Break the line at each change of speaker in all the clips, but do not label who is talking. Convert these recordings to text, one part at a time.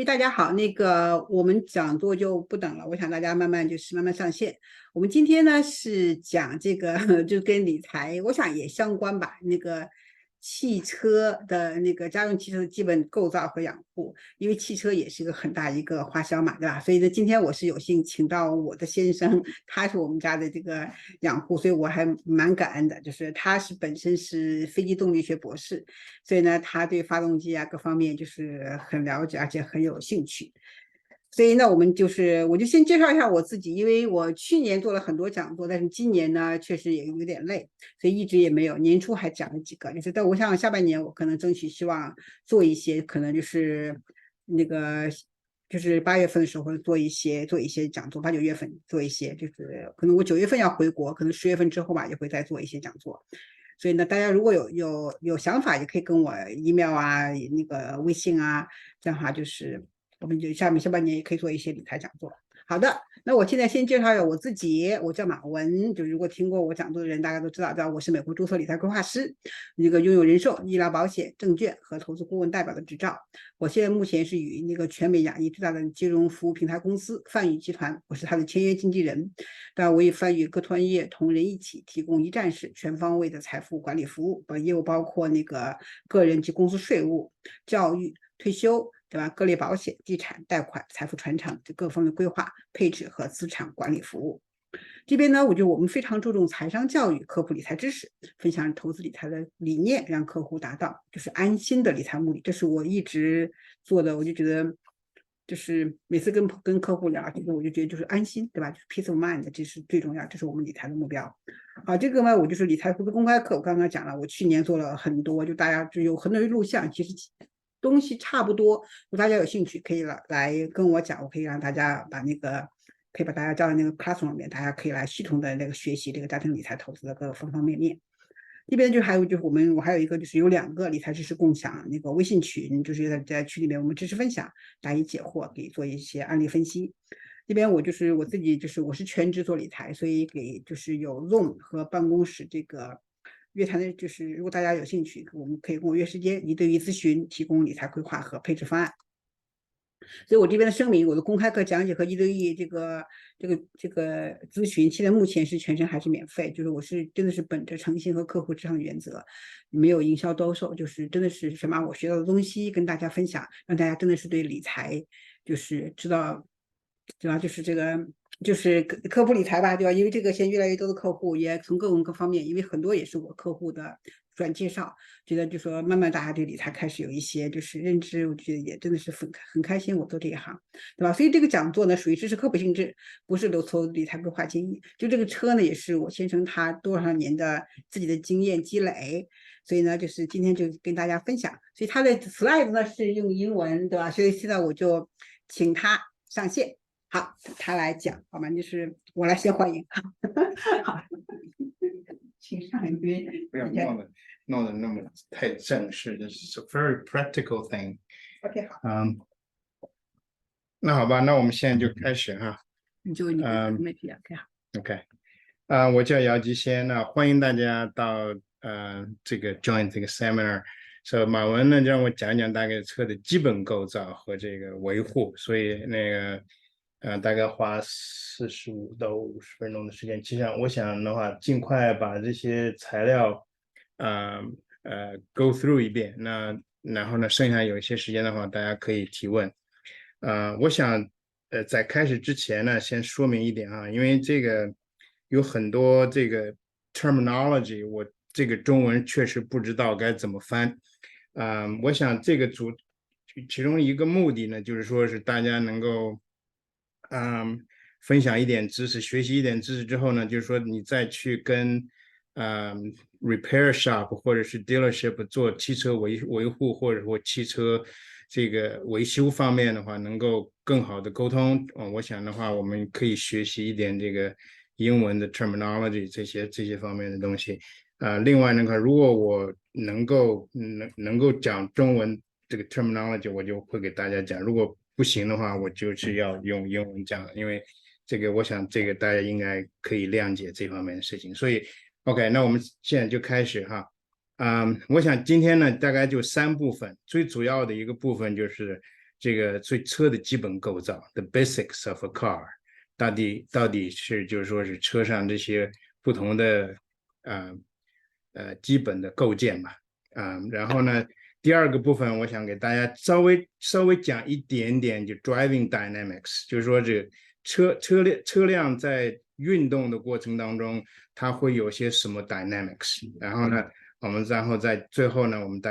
大家好，我们讲座就不等了，我想大家慢慢上线。我们今天呢是讲这个，就跟理财，我想也相关吧。汽车的家用汽车的基本构造和养护，因为汽车也是一个很大一个花销嘛，对吧？所以呢，今天我是有幸请到我的先生，他是我们家的这个养护，所以我还蛮感恩的。就是他本身是飞机动力学博士，所以呢，他对发动机啊各方面就是很了解，而且很有兴趣。所以呢，我就先介绍一下我自己，因为我去年做了很多讲座，但是今年呢确实也有点累，所以一直也没有。年初还讲了几个，但我想下半年我可能争取希望做一些，可能那个就是8月份的时候做一些讲座，8、9月份做一些，就是可能我9月份要回国，可能10月份之后吧也会再做一些讲座。所以呢，大家如果有想法，也可以跟我 email 啊，微信啊，这样的话我们就下半年也可以做一些理财讲座。好的，那我现在先介绍一下我自己，我叫马文，就如果听过我讲座的人，大家都知道，我是美国注册理财规划师，拥有人寿、医疗保险、证券和投资顾问代表的执照。我现在目前是与全美亚裔最大的金融服务平台公司泛宇集团，我是他的签约经纪人。我与泛宇各专业同仁一起提供一站式全方位的财富管理服务，业务包括个人及公司税务、教育、退休，对吧？各类保险、地产、贷款、财富传承各方面规划、配置和资产管理服务。这边呢，我们非常注重财商教育，科普理财知识，分享投资理财的理念，让客户达到就是安心的理财目的。这是我一直做的，我就觉得就是每次跟客户聊，我就觉得就是安心，对吧？就是 peace of mind，这是最重要，这是我们理财的目标。好，这个呢，我就是理财投资公开课，我刚刚讲了，我去年做了很多，就大家就有很多录像，其实东西差不多，如果大家有兴趣，可以来跟我讲，我可以让大家可以把大家叫到classroom 里面，大家可以来系统的学习这个家庭理财投资的各个方方面面。这边还有我还有一个有2个理财知识共享微信群，就是在群里面我们知识分享，答疑解惑，给做一些案例分析。这边我自己我是全职做理财，所以给有 Zoom 和办公室约谈的，如果大家有兴趣，我们可以跟我约时间，1对1咨询，提供理财规划和配置方案。所以我这边的声明，我的公开课讲解和1对1咨询，现在目前是全程还是免费，我真的是本着诚信和客户至上的原则，没有营销兜售，真的是把我学到的东西跟大家分享，让大家真的是对理财知道，对吧？科普理财吧，对吧？因为这个现在越来越多的客户也从各方面，因为很多也是我客户的转介绍，觉得说慢慢大家对理财开始有一些认知，我觉得也真的是很开心，我做这一行，对吧？所以这个讲座呢属于知识科普性质，不是留投理财规划建议。就这个车呢，也是我先生他多少年的自己的经验积累，所以呢，今天就跟大家分享。所以他的 slide 呢是用英文，对吧？所以现在我就请他上线。好，他来讲，好吗？我来先欢迎。好，请上一边。
不要弄得那么太正式，这是 a very practical thing。OK，
好。
那好吧，那我们现在就开始哈。
你就媒体OK 好。
OK，我叫姚吉先，那欢迎大家到这个 join 这个 seminar。所以马文呢，让我讲讲大概车的基本构造和这个维护，所以大概花45到50分钟的时间。其实我想的话，尽快把这些材料go through 一遍。然后呢，剩下有一些时间的话，大家可以提问。我想在开始之前呢，先说明一点啊，因为这个有很多这个 terminology， 我这个中文确实不知道该怎么翻。我想这个其中一个目的呢，就是说是大家能够分享一点知识，学习一点知识之后呢，就是说你再去跟repair shop 或者是 dealership 做汽车维护，或者说汽车这个维修方面的话，能够更好的沟通。我想的话，我们可以学习一点这个英文的 terminology 这些方面的东西。另外呢，如果我能够讲中文这个 terminology， 我就会给大家讲。如果不行的话，我就是要用英文讲，因为这个我想这个大家应该可以谅解这方面的事情。所以 OK， 那我们现在就开始哈。我想今天呢大概就3部分，最主要的一个部分就是这个车的基本构造 ，the basics of a car， 到底是就是说是车上这些不同的基本的构件吧，然后呢，第二个部分我想给大家稍微讲一点点就 driving dynamics， 就是说这车辆在运动的过程当中，它会有些什么 dynamics， 然后呢，然后在最后呢，我们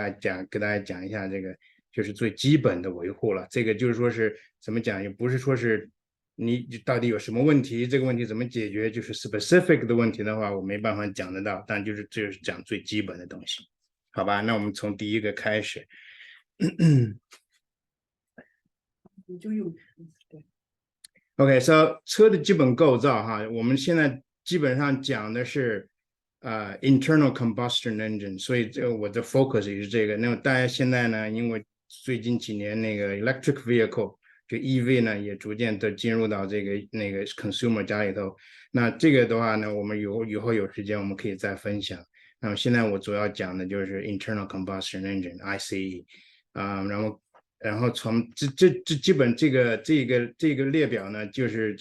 给大家讲一下这个就是最基本的维护了。这个就是说是怎么讲，也不是说是你到底有什么问题，这个问题怎么解决，就是 specific 的问题的话，我没办法讲得到，但就是讲最基本的东西，好吧？那我们从第一个开始。
你就用对。
OK，so 车的基本构造哈，我们现在基本上讲的是internal combustion engine， 所以我的 focus 也是这个。那么大家现在呢，因为最近几年那个 electric vehicle 就 EV 呢也逐渐的进入到那个 consumer 家里头。那这个的话呢，我们以后有时间我们可以再分享。那么现在我主要讲的就是 internal combustion engine ICE，然后从这基本这个列表呢，就是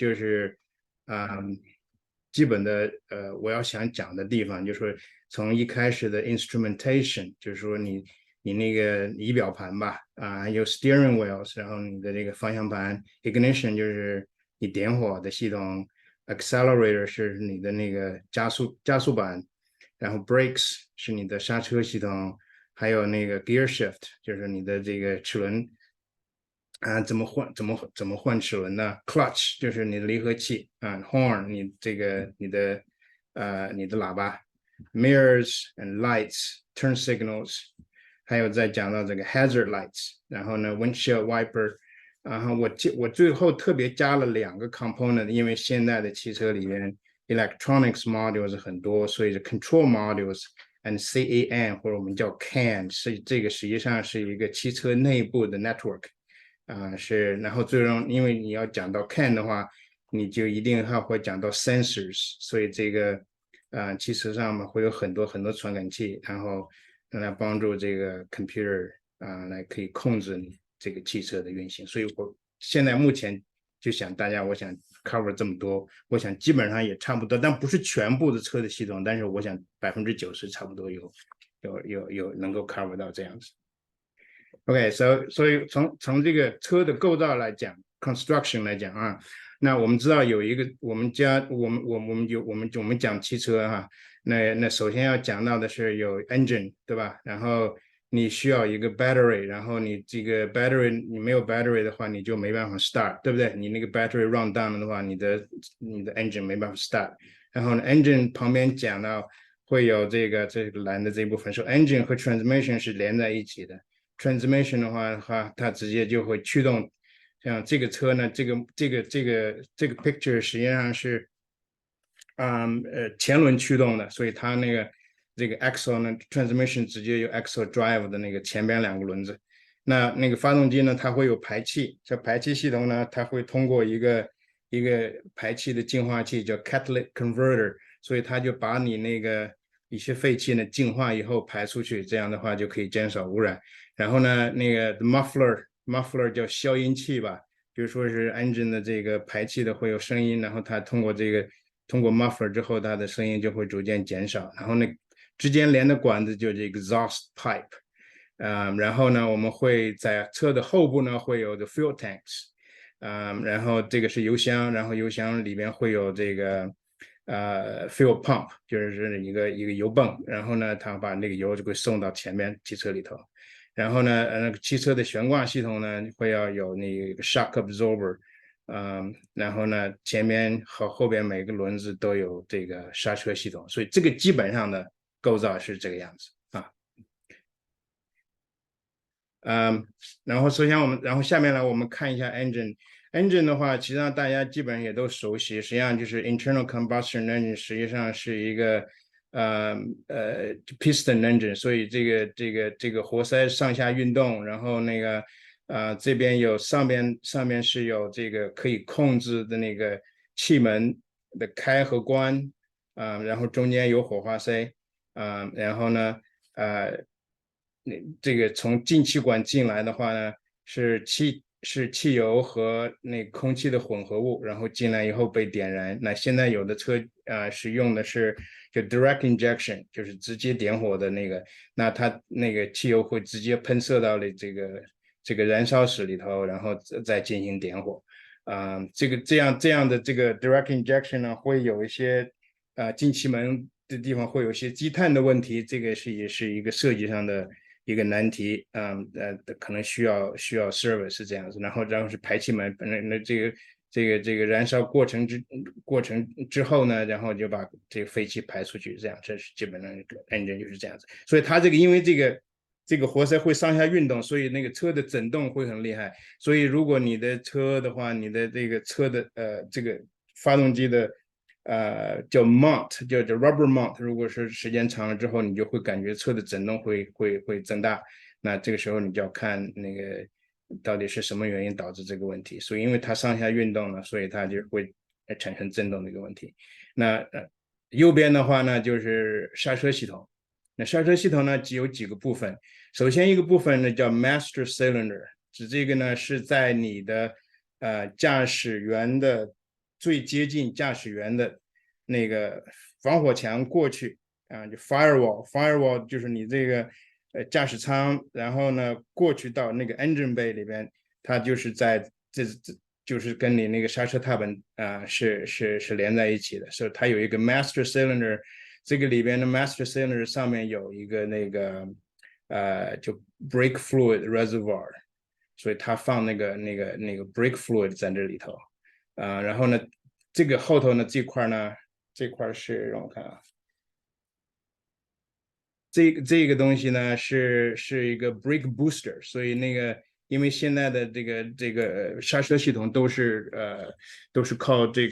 基本的我要想讲的地方，就是说从一开始的 instrumentation， 就是说你那个仪表盘吧，还有 steering wheels， 然后你的这个方向盘 ignition 就是你点火的系统 ，accelerator 是你的那个加速板，然后 brakes 是你的刹车系统。还有那个 gear shift， 就是你的这个齿轮怎么换齿轮呢 ？clutch 就是你的离合器horn 你的喇叭 ，mirrors and lights turn signals， 还有再讲到这个 hazard lights， 然后呢 windshield wiper， 然后我最后特别加了2个 component， 因为现在的汽车里面 electronics modules 很多，所以是 control modules。and CAN 或者我们叫 CAN 这个实际上是一个汽车内部的 network， 然后最终因为你要讲到 CAN 的话，你就一定会讲到 sensors， 所以这个汽车上面会有很多传感器，然后来帮助这个 computer 来可以控制你这个汽车的运行，所以我现在目前就我想 cover 这么多，我想基本上也差不多，但不是全部的车的系统，但是我想90%差不多有能够 cover 到这样子。OK， 所以从这个车的构造来讲 ，construction 来讲那我们知道有一个我们讲汽车那首先要讲到的是有 engine 对吧？然后你需要一个 battery， 然后你这个 battery 你没有 battery 的话，你就没办法 start， 对不对？你那个 battery run down 了的话，你的 engine 没办法 start。然后呢 engine 旁边讲到会有这个蓝的这一部分，说 engine 和 transmission 是连在一起的。transmission 的话，它直接就会驱动。像这个车呢，这个 picture 实际上是前轮驱动的，所以它这个 axle 呢 transmission 直接有 axle drive 的那个前边2个轮子。那个发动机呢，它会有排气，这排气系统呢，它会通过一个排气的净化器叫 catalytic converter， 所以它就把你那个一些废气呢净化以后排出去，这样的话就可以减少污染。然后呢，那个 muffler 叫消音器吧，比如说是 engine 的这个排气的会有声音，然后它通过 muffler 之后，它的声音就会逐渐减少。然后那之间连的管子就是 exhaust pipe，然后呢，我们会在车的后部呢会有the fuel tanks，然后这个是油箱，然后油箱里边会有这个fuel pump， 就是一个油泵，然后呢，它把那个油就会送到前面汽车里头。然后呢，汽车的悬挂系统呢会要有那个 shock absorber，然后呢，前边和后边每个轮子都有这个刹车系统，所以这个基本上的构造是这个样子然后首先然后下面呢，我们看一下 engine 的话，实际上大家基本上也都熟悉，实际上就是 internal combustion engine， 实际上是一个piston engine， 所以这个活塞上下运动，然后那个这边有上面是有这个可以控制的那个气门的开和关然后中间有火花塞然后呢这个从进气管进来的话呢是是汽油和那空气的混合物，然后进来以后被点燃。那现在有的车是用的是就 direct injection， 就是直接点火的那个，那它那个汽油会直接喷射到了这个燃烧室里头，然后再进行点火。这样的这个 direct injection 呢，会有一些进气门的地方会有一些积碳的问题，这个也是一个设计上的一个难题，可能需要 service 是这样子，然后是排气门，那这个燃烧过程之后呢，然后就把这个废气排出去，这样这是基本上engine就是这样子，所以它因为这个活塞会上下运动，所以那个车的震动会很厉害。所以如果你的车的话，你的这个车的这个发动机的叫 mount， 叫 rubber mount， 如果是时间长了之后，你就会感觉车的震动会增大。那这个时候你就要看那个到底是什么原因导致这个问题。所以因为它上下运动了，所以它就会产生震动的一个问题。那右边的话呢，就是刹车系统。那刹车系统呢，有几个部分。首先一个部分呢叫 master cylinder， 指这个呢是在你的驾驶员的最接近驾驶员的那个防火墙过去就 firewall 就是你这个驾驶舱，然后呢过去到那个 engine bay 里边，它就是在就是跟你那个刹车踏板是连在一起的，所以它有一个 master cylinder。这个里边的 master cylinder 上面有一个那个就 brake fluid reservoir， 所以它放那个 brake fluid 在这里头然后呢，这个后头呢这块呢，这块是让我看这个东西呢是一个 brake booster， 所以那个因为现在的这个刹车系统都是靠这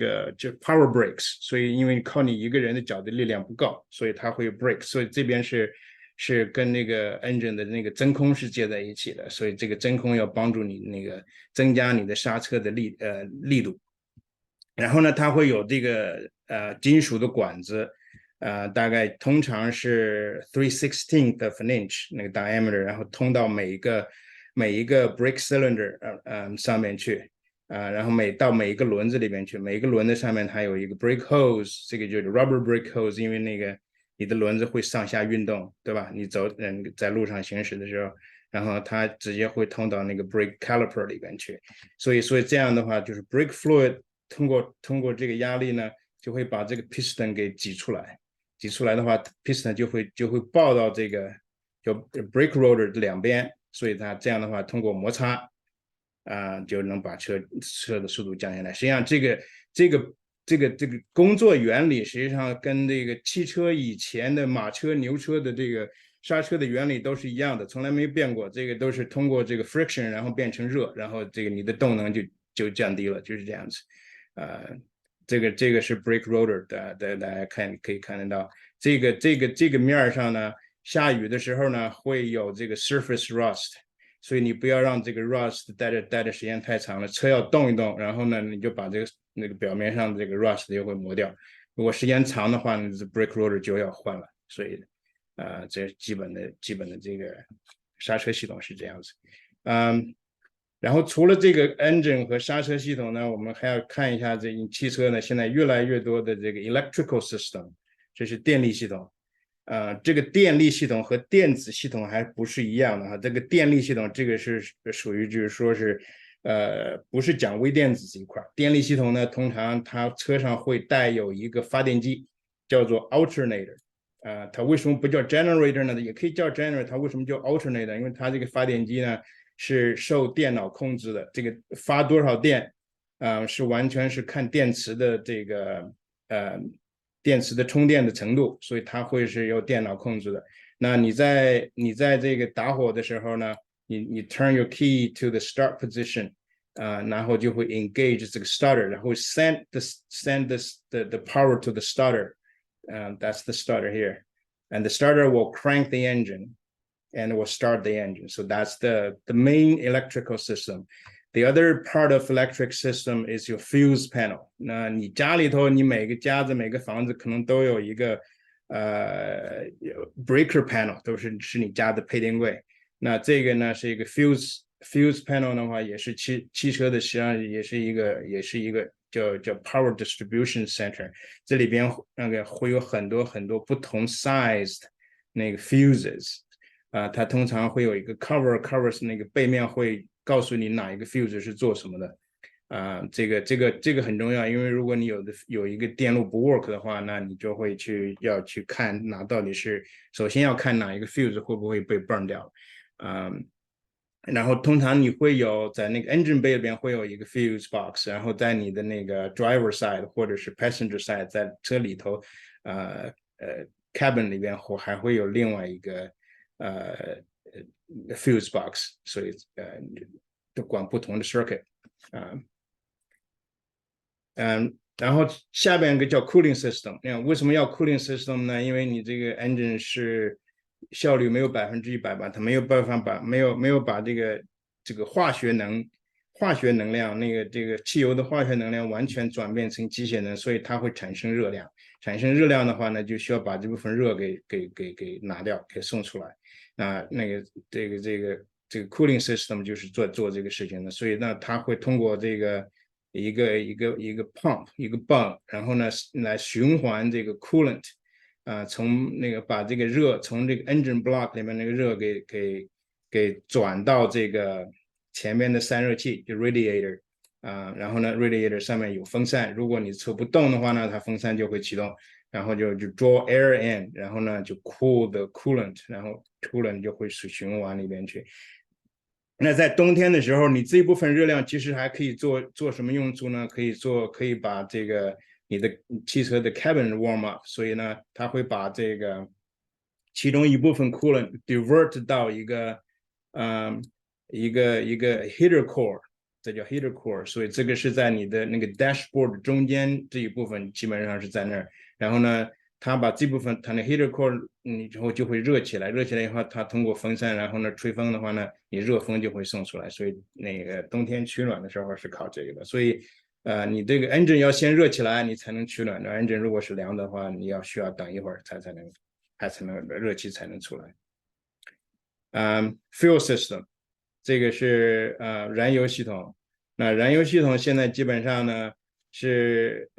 power brakes， 所以因为靠你一个人的脚的力量不够，所以它会 brake， 所以这边是跟那个 engine 的那个真空是接在一起的，所以这个真空要帮助你那个增加你的刹车的力度。然后呢，它会有这个金属的管子。大概通常是 3/16 of an inch 那个 diameter， 然后通到每一个 brake cylinder 上面去然后到每一个轮子里面去，每一个轮子上面它有一个 brake hose， 这个就是 rubber brake hose， 因为那个你的轮子会上下运动，对吧？你在路上行驶的时候，然后它直接会通到那个 brake caliper 里边去，所以这样的话就是 brake fluid 通过这个压力呢，就会把这个 piston 给挤出来。挤出来的话 ，piston 就会爆到这个就 brake rotor 的两边，所以它这样的话通过摩擦就能把车的速度降下来。实际上，这个工作原理实际上跟这个汽车以前的马车、牛车的这个刹车的原理都是一样的，从来没变过。这个都是通过这个 friction， 然后变成热，然后这个你的动能就降低了，就是这样子。这个是 brake rotor 的，大家可以看得到。这个面上呢，下雨的时候呢会有这个 surface rust， 所以你不要让这个 rust 待的时间太长了，车要动一动，然后呢你就把那个表面上的这个 rust 就会磨掉。如果时间长的话呢，这 brake rotor 就要换了。所以这基本的这个刹车系统是这样子。然后除了这个 engine 和刹车系统呢，我们还要看一下这汽车呢现在越来越多的这个 electrical system， 这是电力系统。这个电力系统和电子系统还不是一样的哈。这个电力系统这个是属于就是说是不是讲微电子这一块。电力系统呢，通常它车上会带有一个发电机，叫做 alternator。它为什么不叫 generator 呢？也可以叫 generator， 它为什么叫 alternator？ 因为它这个发电机呢是受电脑控制的，这个发多少电是完全是看电池的这个电池的充电的程度，所以它会是由电脑控制的。那你在这个打火的时候呢，你 turn your key to the start position，然后就会 engage 这个 starter， 然后 send the power to the starter，that's the starter here，and the starter will crank the engine。And it will start the engine. So that's the main electrical system. The other part of electric system is your fuse panel. 那你家里头，你每个家子、每个房子可能都有一个breaker panel， 都是你家的配电柜。那这个呢是一个 fuse fuse panel 的话，也是汽车的，实际上也是一个叫 power distribution center， 这里边那个会有很多不同 size 的那个 fuses， 它通常会有一个 cover 是那个背面会告诉你哪一个 fuse 是做什么的。这个很重要，因为如果你有一个电路不 work 的话，那你就会要去看到底是首先要看哪一个 fuse 会不会被 burn 掉，然后通常你会有在那个 engine bay 里边会有一个 fuse box， 然后在你的那个 driver side 或者是 passenger side， 在车里头cabin 里边还会有另外一个fuse box， 所以就管不同的 circuit。然后下边一个叫 cooling system， 为什么要 cooling system 呢？因为你这个 engine 是效率没有100%吧，它没有办法没有把这个化学能量这个汽油的化学能量完全转变成机械能，所以它会产生热量。产生热量的话呢，就需要把这部分热给拿掉，给送出来。这个 cooling system 就是做这个事情的，所以呢，它会通过这个一个 pump 一个泵，然后呢来循环这个 coolant，从那个把这个热从这个 engine block 里面那个热给转到这个前面的散热器，就 radiator，然后呢 radiator 上面有风扇，如果你车不动的话呢，它风扇就会启动，然后就 draw air in， 然后呢就 cool the coolant， 然后 coolant 就会循环里边去。那在冬天的时候，你这一部分热量其实还可以做什么用处呢？可以把这个你的汽车的 cabin warm up， 所以呢，它会把这个其中一部分 coolant divert 到一个heater core， 这叫 heater core， 所以这个是在你的那个 dashboard 中间这一部分基本上是在那儿，然后呢，它把这部分它的 heater core 之后就会热起来以后，它通过风扇，然后呢吹风的话呢，你热风就会送出来，所以那个冬天取暖的时候是靠这个的，所以你这个 engine 要先热起来，你才能取暖的 engine 如果是凉的话，你需要等一会儿才能热气才能出来。fuel system 这个是燃油系统，那燃油系统现在基本上呢是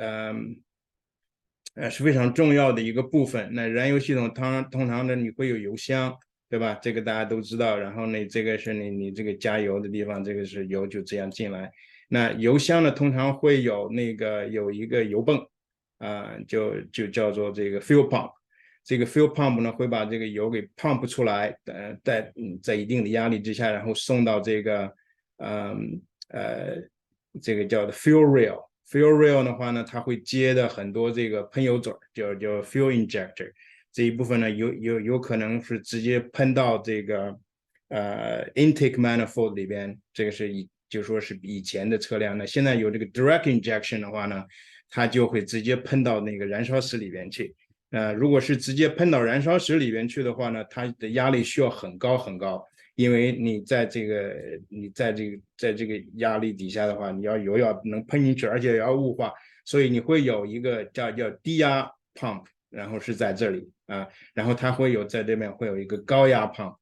是非常重要的一个部分。那燃油系统通常呢你会有油箱，对吧？这个大家都知道。然后呢，这个是你这个加油的地方，这个是油就这样进来。那油箱呢通常会有有一个油泵，就叫做这个 fuel pump。这个 fuel pump 呢会把这个油给 pump 出来，在一定的压力之下，然后送到这个这个叫的 fuel rail。fuel rail 的话呢，它会接的很多这个喷油嘴，叫 fuel injector。这一部分呢有可能是直接喷到这个intake manifold 里边，这个是就说是以前的车辆。那现在有这个 direct injection 的话呢，它就会直接喷到那个燃烧室里边去。如果是直接喷到燃烧室里边去的话呢，它的压力需要很高很高，因为你在这个压力底下的话，你油要能喷进去，而且要雾化，所以你会有一个叫低压 pump， 然后是在这里然后它会有在这边会有一个高压 pump。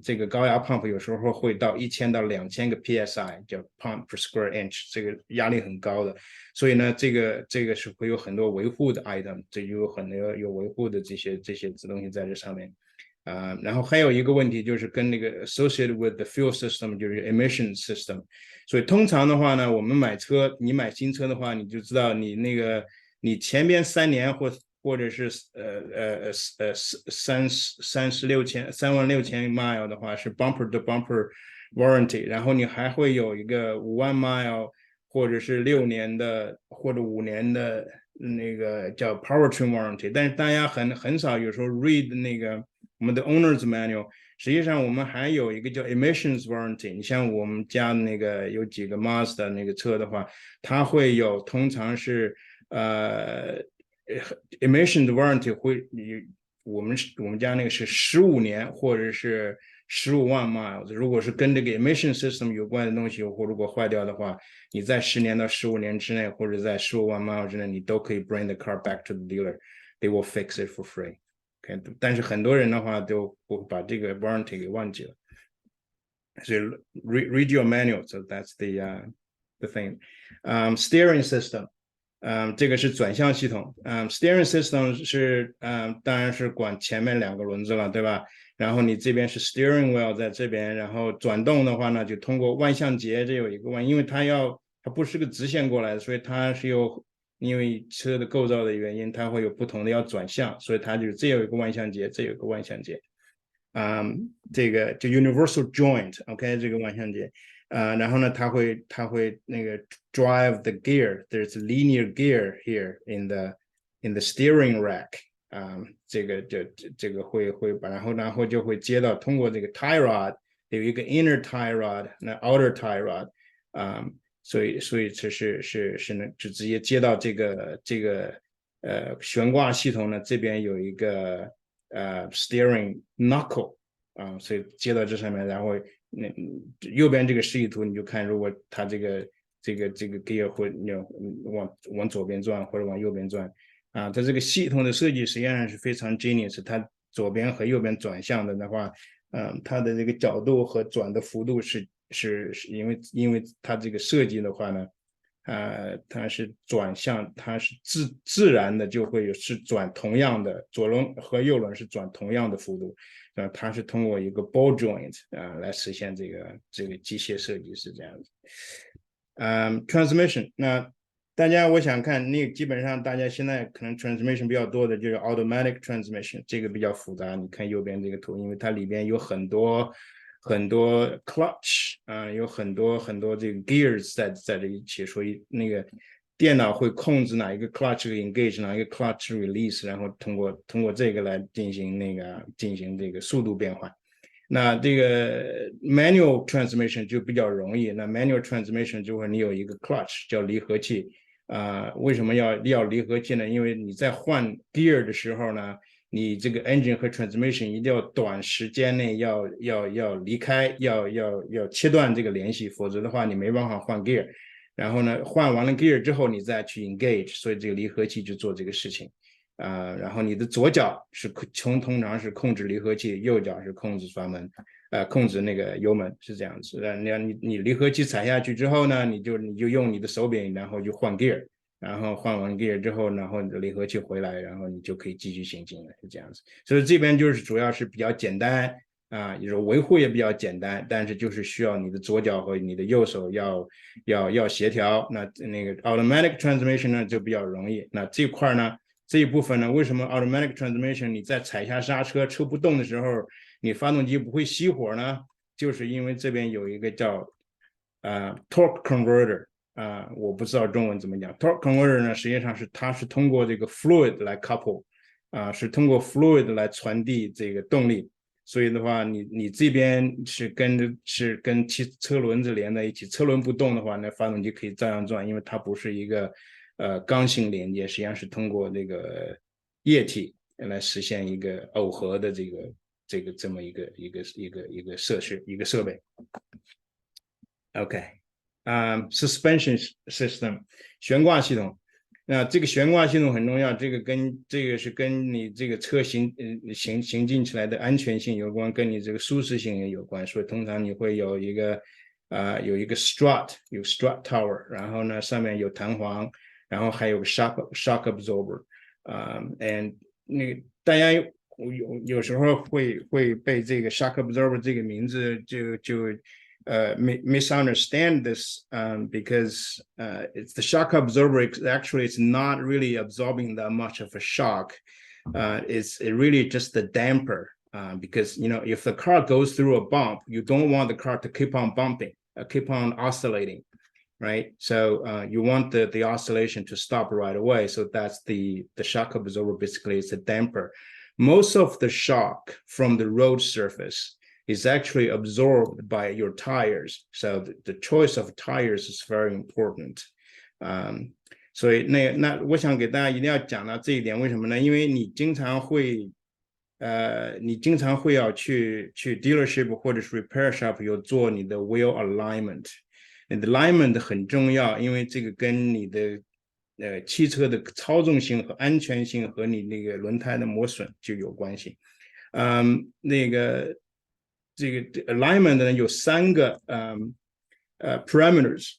这个高压 pump 有时候会到1000到2000个 psi， 叫 pump per square inch， 这个压力很高的，所以呢，这个是会有很多维护的 item， 这就有很多有维护的这些东西在这上面。然后还有一个问题就是跟那个 associated with the fuel system， 就是 emission system。所以通常的话呢，我们你买新车的话，你就知道你前边3年或者是36000 mile 的话是 bumper to bumper warranty， 然后你还会有一个50000 mile 或者是6年的或者5年的那个叫 powertrain warranty， 但是大家很少有时候 read 那个我们的 owner's manual， 实际上我们还有一个叫 emissions warranty。你像我们家那个有几个 Mazda 那个车的话，它会有通常是emission warranty 我们家那个是15年或者是15万 miles， 如果是跟这个 emission system 有关的东西，或如果坏掉的话，你在10年到15年之内，或者在15万 miles 之内，你都可以 bring the car back to the dealer， they will fix it for free。但是很多人的话都把这个 warranty 给忘记了。So read your manual. So that's the thing. Steering system. 这个是转向系统。Steering system 是当然是管前面2个轮子了，对吧？然后你这边是 steering wheel 在这边，然后转动的话呢，就通过万向节，这有一个因为它不是个直线过来的，所以它是因为车的构造的原因，它会有不同的要转向，所以它就这有一个万向节，这有一个万向节。这个就 universal joint，OK， 这个万向节。然后呢，它会那个 drive the gear. There's a linear gear here in the steering rack. 这个会把，然后就会接到通过这个 tie rod， 有一个 inner tie rod， 那 outer tie rod。所以这是呢，就直接接到这个悬挂系统呢，这边有一个steering knuckle。所以接到这上面，然后右边这个示意图你就看，如果它这个 gear 会往左边转或者往右边转。它这个系统的设计实际上是非常 genius， 它左边和右边转向的话，它的这个角度和转的幅度是因为它这个设计的话呢，它是转向，它是自然的就会是转同样的，左轮和右轮是转同样的幅度。它是通过一个 ball joint 来实现这个机械设计是这样子。Transmission， 那大家我想看基本上大家现在可能 transmission 比较多的就是 automatic transmission， 这个比较复杂。你看右边这个图，因为它里边有很多 clutch， 有很多这个 gears 在这一起，所以那个电脑会控制哪一个 clutch engage， 哪一个 clutch release， 然后通过这个来进行这个速度变换。那这个 manual transmission 就比较容易，那 manual transmission 就会你有一个 clutch 叫离合器。为什么要离合器呢？因为你在换 gear 的时候呢，你这个 engine 和 transmission 一定要短时间内要离开，要切断这个联系，否则的话你没办法换 gear。然后呢，换完了 gear 之后，你再去 engage， 所以这个离合器就做这个事情。然后你的左脚是通常是控制离合器，右脚是控制阀门，控制那个油门，是这样子。你离合器踩下去之后呢，你就用你的手柄，然后就换 gear， 然后换完 gear 之后，然后你的离合器回来，然后你就可以继续行进了，是这样子。所以这边就是主要是比较简单。就是维护也比较简单，但是就是需要你的左脚和你的右手要协调。那个 automatic transmission 呢就比较容易。那这块呢，这一部分呢，为什么 automatic transmission 你在踩下刹车车不动的时候，你发动机不会熄火呢？就是因为这边有一个叫torque converter。我不知道中文怎么讲。torque converter 呢，实际上它是通过这个 fluid 来 couple，是通过 fluid 来传递这个动力。所以的话，你这边是跟车轮子连在一起，车轮不动的话，那发动机可以照样转，因为它不是一个刚性连接，实际上是通过这个液体来实现一个耦合的这么一个设备。OK，suspension system 悬挂系统。那这个悬挂系统很重要，这个是跟你这个车行进起来的安全性有关，跟你这个舒适性也有关。所以通常你会有一个strut， 有 strut tower， 然后呢上面有弹簧，然后还有个 shock absorber。and 那个大家有时候会被这个 shock absorber 这个名字就misunderstand this because it's the shock absorber. Actually, it's not really absorbing that much of a shock. It's really just the damper. Because if the car goes through a bump, you don't want the car to keep on bumping, keep on oscillating, right? So you want the oscillation to stop right away. So that's the shock absorber. Basically, it's a damper. Most of the shock from the road surface is actually absorbed by your tires. So the choice of tires is very important. 所以那我想给大家一定要讲到这一点，为什么呢？因为你经常会要去 dealership 或者是 repair shop 有做你的 wheel alignment。你的 alignment 很重要，因为这个跟你的汽车的操纵性和安全性和你那个轮胎的磨损就有关系。那个这个 alignment 呢有3个parameters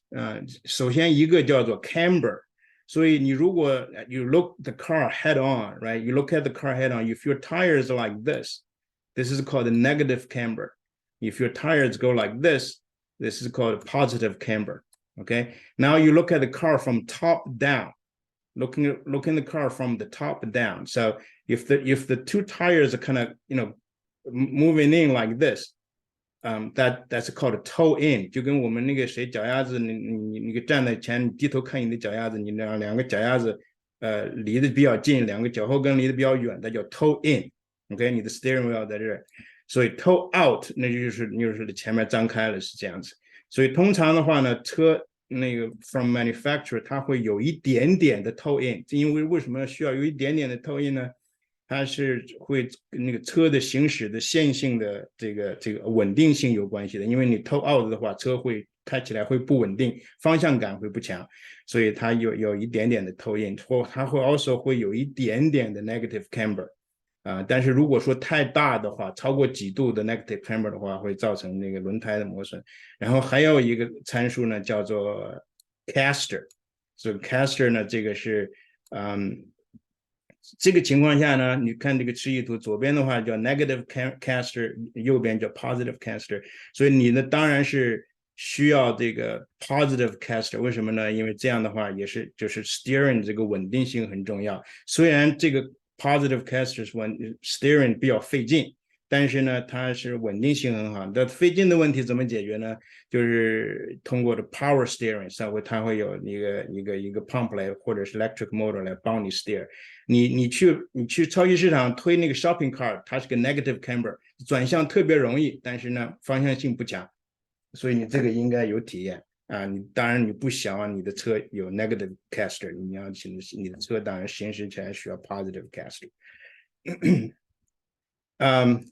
首先一个叫做 camber。所以你如果 you look the car head on, right? You look at the car head on. If your tires are like this, this is called a negative camber. If your tires go like this is called a positive camber. Okay. Now you look at the car from top down. Looking the car from the top down. So if the 2 tires are kind of moving in like this, that's called a toe in. 就跟我们那个谁脚丫子，你站在前，你低头看你的脚丫子，你两个脚丫子离得比较近，两个脚后跟离得比较远，那叫 toe in。OK， 你的 steering wheel 在这儿，所以 toe out 那就是前面张开了，是这样子。所以通常的话呢，车那个 from manufacturer 它会有一点点的 toe in， 因为为什么需要有一点点的 toe in 呢？它是会跟那个车的行驶的线性的这个稳定性有关系的，因为你 toe out 的话，车会开起来会不稳定，方向感会不强，所以它有一点点的 toe in， 或它会 also 会有一点点的 negative camber。但是如果说太大的话，超过几度的 negative camber 的话，会造成那个轮胎的磨损。然后还有一个参数呢，叫做 caster。所以 caster 呢，这个是这个情况下呢，你看这个示意图，左边的话叫 negative caster， 右边叫 positive caster。所以你呢，当然是需要这个 positive caster。为什么呢？因为这样的话也是就是 steering 这个稳定性很重要。虽然这个positive casters steering 比较费劲，但是呢，它是稳定性很好。那费劲的问题怎么解决呢？就是通过的 power steering， 它会有一个 pump 来，或者是 electric motor 来帮你 steer。你去超级市场推那个 shopping cart， 它是个 negative camber， 转向特别容易，但是呢，方向性不强。所以你这个应该有体验。你当然你不想你的车有 negative caster， 你的车当然行驶起来需要 positive caster。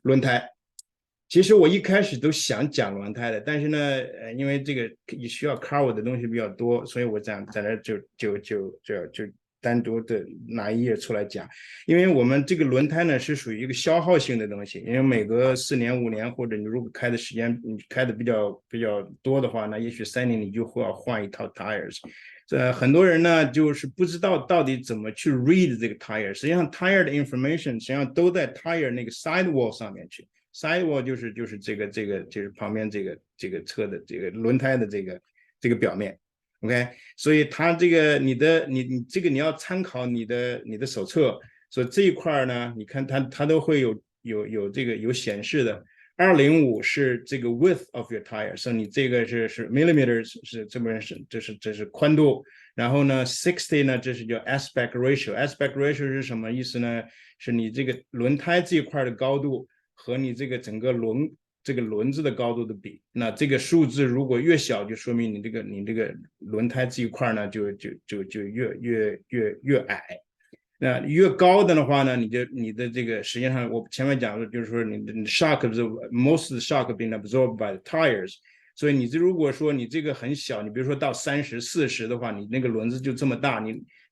轮胎，其实我一开始都想讲轮胎的，但是呢，因为这个需要 cover 的东西比较多，所以我在那就单独的拿一页出来讲。因为我们这个轮胎呢是属于一个消耗性的东西，因为每隔4年5年，或者你如果开的时间你开的比较多的话，那也许3年你就会要换一套 tires。很多人呢就是不知道到底怎么去 read 这个 tire。实际上 tire 的 information 实际上都在 tire 那个 sidewall 上面去。sidewall 就是这个就是旁边这个车的这个轮胎的这个表面。OK， 所以它这个你这个你要参考你的手册。所以这一块呢，你看它都会有这个有显示的。205是这个 width of your tire， 所以你这个是 millimeters， 是这边这是宽度。然后呢 60呢，这是叫 aspect ratio。aspect ratio 是什么意思呢？是你这个轮胎这一块的高度和你这个整个轮子的高度的比。那这个数字如果越小，就说明你这个轮胎这一块呢就越矮。那越高的话呢，你的这个实际上我前面讲的就是说你的 shock most shock being absorbed by the tires。所以你如果说你这个很小，你比如说到30、40的话，你那个轮子就这么大，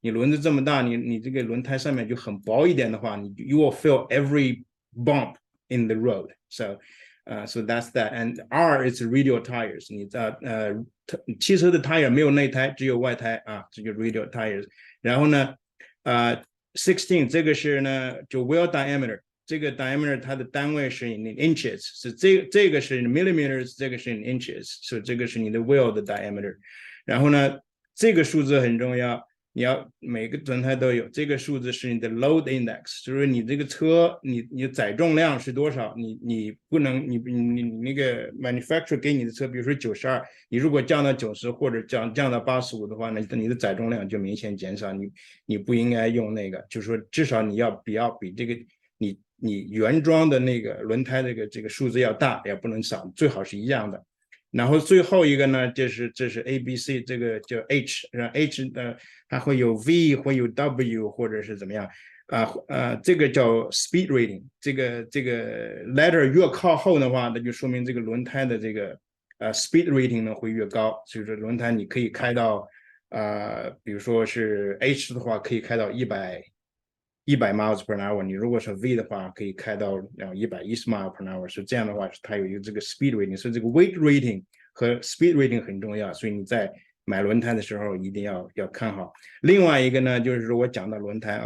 你轮子这么大，你这个轮胎上面就很薄一点的话，you will feel every bump in the road. So that's that. And R is radial tires. 你汽车的 tire 没有内胎，只有外胎这就 radial tires。然后呢16这个是呢就 wheel diameter。这个 diameter 它的单位是 in inches， 是这个是 millimeters， 这个是 in inches， 所以这个是你的 wheel 的 diameter。然后呢，这个数字很重要，你要每个轮胎都有。这个数字是你的 load index， 就是你这个车你的载重量是多少。你不能你那个 manufacturer 给你的车，比如说92，你如果降到90或者降到85的话，那你的载重量就明显减少。你不应该用那个，就是说至少你要比这个你原装的那个轮胎这个数字要大，也不能少，最好是一样的。然后最后一个呢，这是 ABC， 这个叫 H， H 它会有 V， 会有 W， 或者是怎么样这个叫 speed rating。这个 letter 越靠后的话，那就说明这个轮胎的这个speed rating 呢会越高。就是轮胎你可以开到比如说是 H 的话，可以开到100 100 miles per hour， 你如果是 V 的话，可以开到110 miles per hour， 所以这样的话，它有一个这个 speed rating， 所以这个 weight rating 和 speed rating 很重要，所以你在买轮胎的时候一定要看好。另外一个呢，就是我讲到轮胎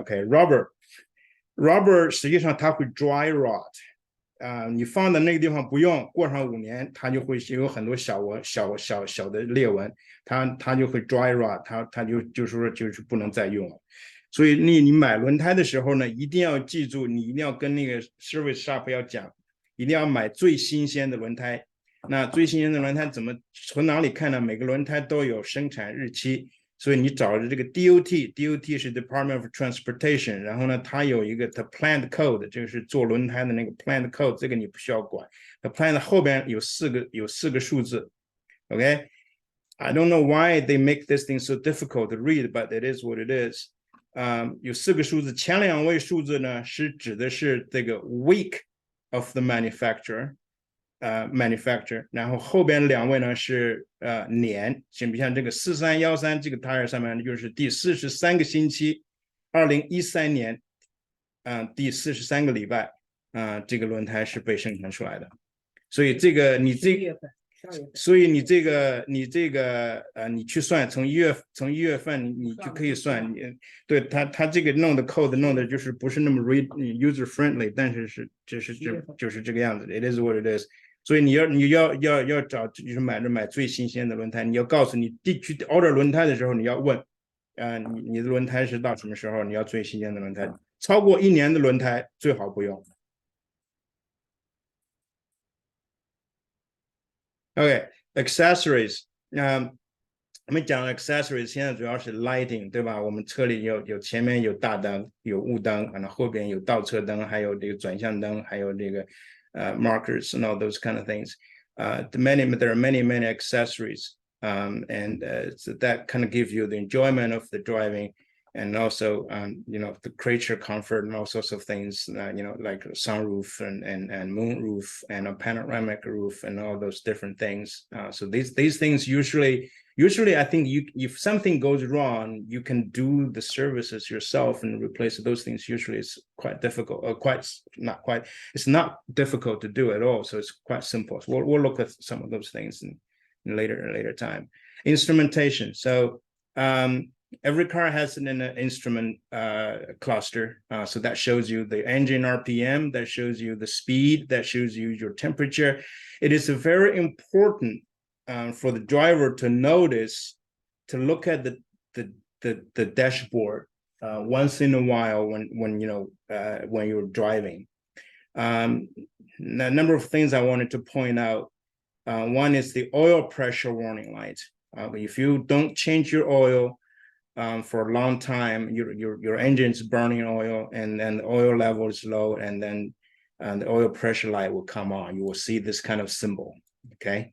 ，rubber 实际上它会 dry rot。你放的那个地方不用，过上5年，它就会有很多小的裂纹，它就会 dry rot， 它就是不能再用了。所以你买轮胎的时候呢，一定要记住，你一定要跟那个 service shop 要讲，一定要买最新鲜的轮胎。那最新鲜的轮胎从哪里看呢？每个轮胎都有生产日期。所以你找着这个 DOT 是 Department of Transportation， 然后呢，它有一个 The Plant Code， 这个是做轮胎的那个 Plant Code， 这个你不需要管。The Plant 后边有四个数字 ，OK？I don't know why they make this thing so difficult to read, but it is what it is。有4个数字，前2位数字呢是指的是这个 week of the manufacturer，然后后边2位呢是年，像这个4313这个 tire 上面就是第43个星期，2013年第43个礼拜这个轮胎是被生产出来的，所以这个你去算，从1月份你就可以算，对它这个弄的 code 弄的就是不是那么 user friendly， 但是就是这个样子 ，it is what it is。所以你要找，就是买最新鲜的轮胎。你要告诉你去 order 轮胎的时候，你要问，你的轮胎是到什么时候？你要最新鲜的轮胎，超过1年的轮胎最好不用。OK，accessories，我们讲 accessories， 现在主要是 lighting， 对吧？我们车里有前面有大灯，有雾灯，然后后边有倒车灯，还有这个转向灯，还有这个markers and all those kind of things. There are many accessories, and so that kind of gives you the enjoyment of the driving, and also the creature comfort and all sorts of things, like sunroof and moonroof and a panoramic roof and all those different things. So these things usually I think if something goes wrong, you can do the services yourself and replace those things. Usually it's quite difficult, it's not difficult to do at all. So it's quite simple. So we'll look at some of those things in later time. Instrumentation. So every car has an instrument cluster. So that shows you the engine RPM, that shows you the speed, that shows you your temperature. It is very important for the driver to notice, to look at the dashboard once in a while when you're driving. A number of things I wanted to point out. One is the oil pressure warning light. If you don't change your oil for a long time, your engine's burning oil, and then the oil level is low, and then the oil pressure light will come on. You will see this kind of symbol, okay?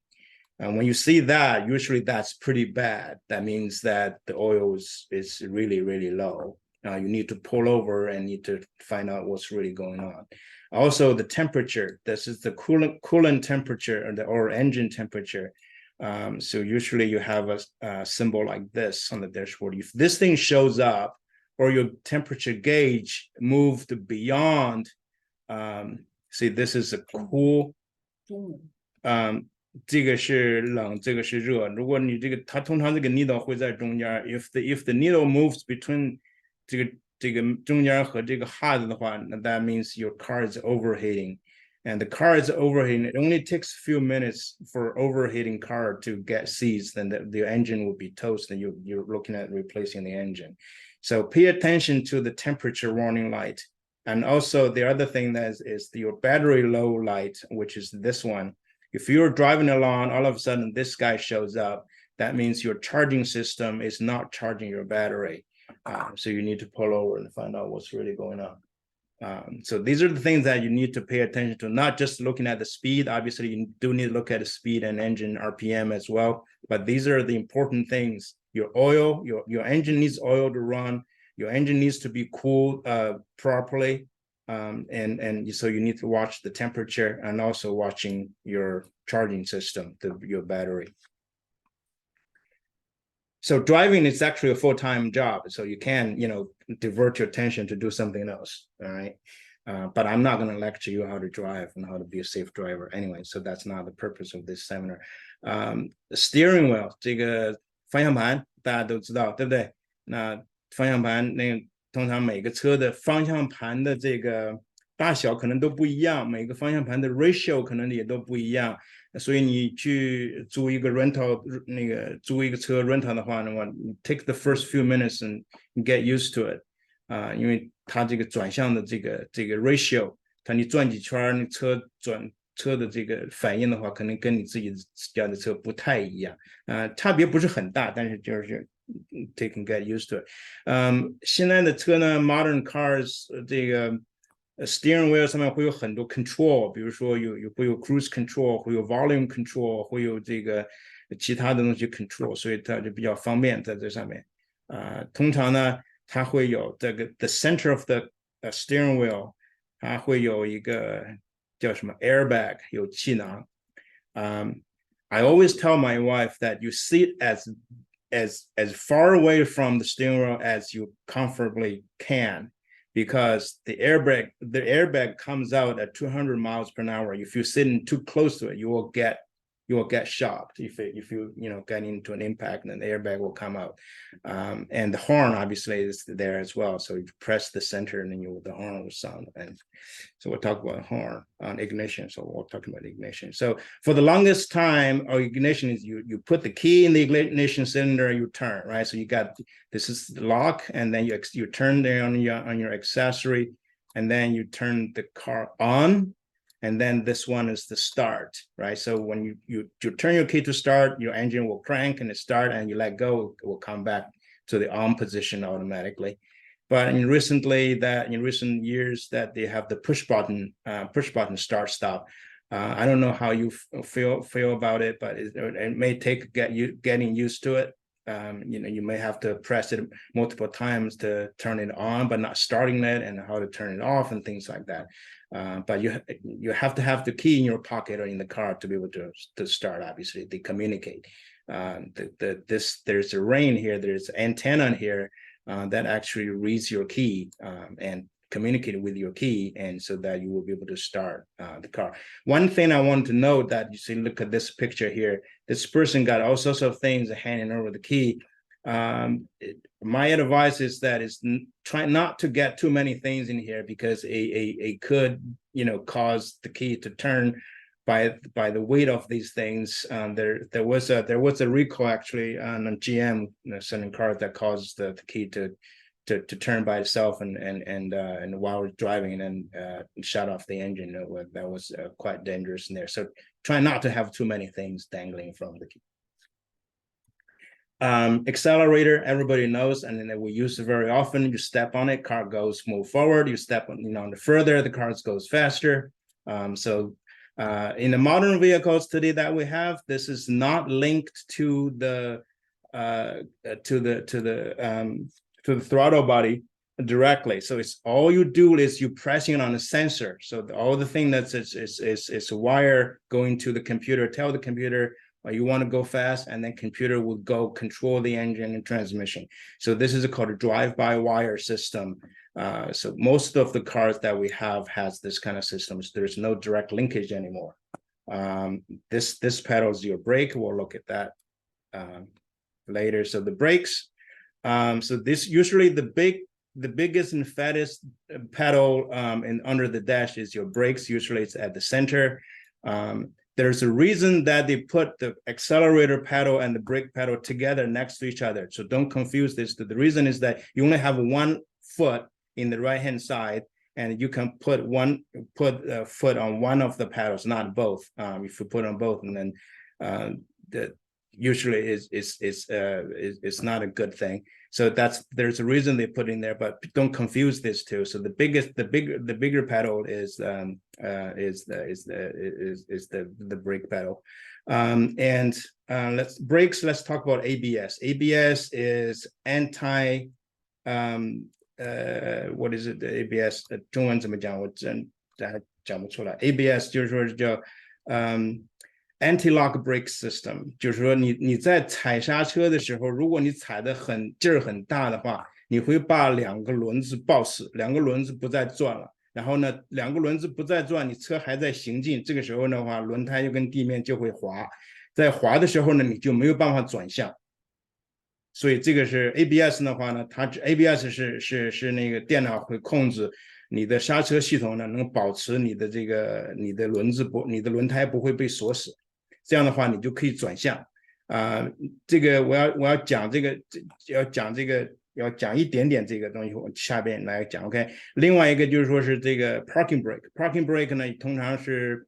And when you see that, usually that's pretty bad. That means that the oil is really, really low. You need to pull over and need to find out what's really going on. Also, the temperature. This is the coolant temperature or engine temperature. So usually you have a symbol like this on the dashboard. If this thing shows up, or your temperature gauge moved beyond, see, this is a cool. 这个是冷，这个是热。如果你它通常这个 needle 会在中间。If the needle moves between 这个中间和这个 hot 的话，那 that means your car is overheating. And the car is overheating. It only takes a few minutes for overheating car to get seized, and the engine will be toast, and you're looking at replacing the engine. So pay attention to the temperature warning light. And also the other thing that is your battery low light, which is this one. If you're driving along, all of a sudden this guy shows up, that means your charging system is not charging your battery. So you need to pull over and find out what's really going on. So these are the things that you need to pay attention to, not just looking at the speed. Obviously, you do need to look at the speed and engine RPM as well. But these are the important things. Your oil, your engine needs oil to run. Your engine needs to be cooled properly. And so you need to watch the temperature and also watching your charging system, your battery. So driving is actually a full-time job. So you can, divert your attention to do something else. All right. But I'm not going to lecture you how to drive and how to be a safe driver anyway. So that's not the purpose of this seminar. Steering wheel 这个方向盘大家都知道，对不对？那方向盘通常每个车的方向盘的这个大小可能都不一样，每个方向盘的 ratio 可能也都不一样。所以你去租一个 rental 租一个车 rental 的话，那么 take the first few minutes and get used to it 因为它这个转向的这个 ratio， 你转几圈，你车的这个反应的话，可能跟你自己家的车不太一样差别不是很大，但是就是take and get used to it 现在的车呢 modern cars 这个steering wheel 上面会有很多 control， 比如说会有 cruise control， 会有 volume control， 会有这个其他的东西 control， 所以它就比较方便在这上面通常呢它会有这个 the center of the steering wheel， 它会有一个叫什么 airbag， 有气囊I always tell my wife that you sit as far away from the steering wheel as you comfortably can。Because the airbag comes out at 200 miles per hour. If you're sitting too close to it, you will get shocked. If you get into an impact, then the airbag will come out. And the horn obviously is there as well. So you press the center, and then the horn will sound. And so we'll talk about horn on ignition. So we'll talk about ignition. So for the longest time, our ignition is you put the key in the ignition cylinder, you turn, right? So you got this is the lock, and then you turn there on your accessory, and then you turn the car on. And then this one is the start, right? So when you turn your key to start, your engine will crank and it start, and you let go, it will come back to the on position automatically. But in recent years that they have the push button start stop. I don't know how you feel about it, but it may take getting used to it. You may have to press it multiple times to turn it on, but not starting it, and how to turn it off and things like that. But you have to have the key in your pocket or in the car to be able to start. Obviously, they communicate. There's a ring here. There's an antenna here that actually reads your key and communicate with your key, and so that you will be able to start the car. One thing I want to note that you see, look at this picture here. This person got all sorts of things handing over the key. My advice is that try not to get too many things in here, because it could cause the key to turn by the weight of these things. There was a recall actually on a GM selling cars that caused the key to turn by itself and while we're driving, and shut off the engine. That was quite dangerous in there. So try not to have too many things dangling from the key. Accelerator, everybody knows, and then we use it very often. You step on it, car move forward. You step on, the further, the car goes faster. So in the modern vehicles today that we have, this is not linked to the throttle body directly. So it's all you do is you pressing on a sensor. So all the thing that's is a wire going to the computer, tell the computer you want to go fast, and then computer will go control the engine and transmission. So this is called a drive-by-wire system. So most of the cars that we have has this kind of systems. There's no direct linkage anymore. This pedal is your brake. We'll look at that later. So the brakes. So this usually the biggest and fattest pedal and under the dash is your brakes. Usually it's at the center. There's a reason that they put the accelerator pedal and the brake pedal together next to each other. So don't confuse this. The reason is that you only have one foot in the right-hand side, and you can put a foot on one of the pedals, not both. If you put on both, and then usually it's not a good thing. So there's a reason they put in there, but don't confuse this two. So the bigger pedal is the brake pedal. Let's talk about ABS. ABS is anti what is it? ABS 中文怎么讲？我真讲不出来。ABS 就是说叫 anti-lock brake system， 就是说你在踩刹车的时候，如果你踩的劲儿很大的话，你会把两个轮子抱死，两个轮子不再转了。然后呢，两个轮子不再转，你车还在行进，这个时候的话，轮胎就跟地面就会滑，在滑的时候呢，你就没有办法转向。所以这个是 ABS 的话呢，它 ABS 是那个电脑会控制你的刹车系统呢，能保持你的你的轮胎不会被锁死，这样的话你就可以转向。这个我要讲这个要讲一点点这个东西，我下边来讲 OK。另外一个就是说是这个 parking brake，parking brake 呢通常是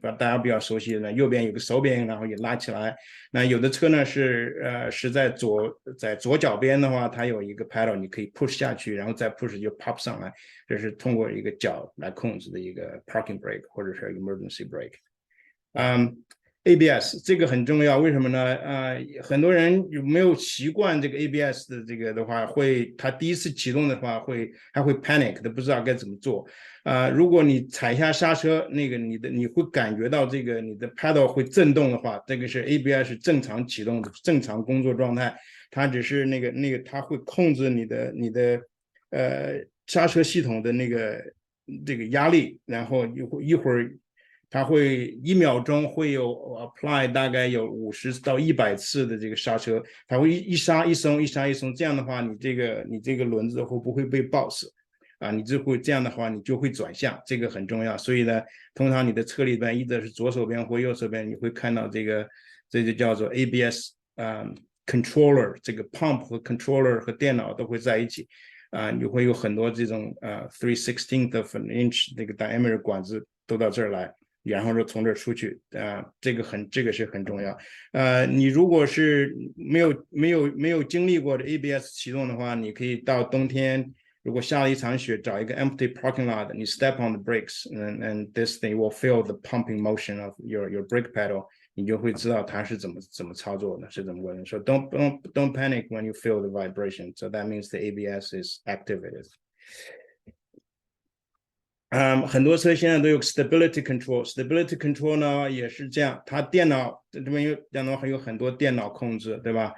大家比较熟悉的，右边有个手柄，然后也拉起来。那有的车呢是在左脚边的话，它有一个 pedal， 你可以 push 下去，然后再 push 就 pop 上来，这是通过一个脚来控制的一个 parking brake 或者是 emergency brake。ABS 这个很重要，为什么呢？很多人有没有习惯这个 ABS 的这个的话，他第一次启动的话还会 panic， 都不知道该怎么做。如果你踩下刹车，你会感觉到你的 pedal 会震动的话，这个是 ABS 正常启动的正常工作状态，它只是它会控制你的刹车系统的这个压力，然后一会儿。它会1秒钟会有 apply 大概有50到100次的这个刹车，它会一刹一松，一刹一松，这样的话，你这个轮子会不会被抱死？你这样的话，你就会转向，这个很重要。所以呢，通常你的车里边，一直是左手边或右手边，你会看到这就叫做 ABS controller， 这个 pump 和 controller 和电脑都会在一起。你会有很多这种3/16 of an inch 这个 diameter 管子都到这儿来。然后就从这儿出去，这个是很重要。你如果是没有经历过的 ABS 启动的话，你可以到冬天，如果下了一场雪，找一个 empty parking lot， 你 step on the brakes，and this thing will feel the pumping motion of your brake pedal， 你就会知道它是怎么操作的，是怎么回事。So don't panic when you feel the vibration. So that means the ABS is activated. 很多车现在都有 stability control。stability control 呢也是这样，它电脑这边还有很多电脑控制，对吧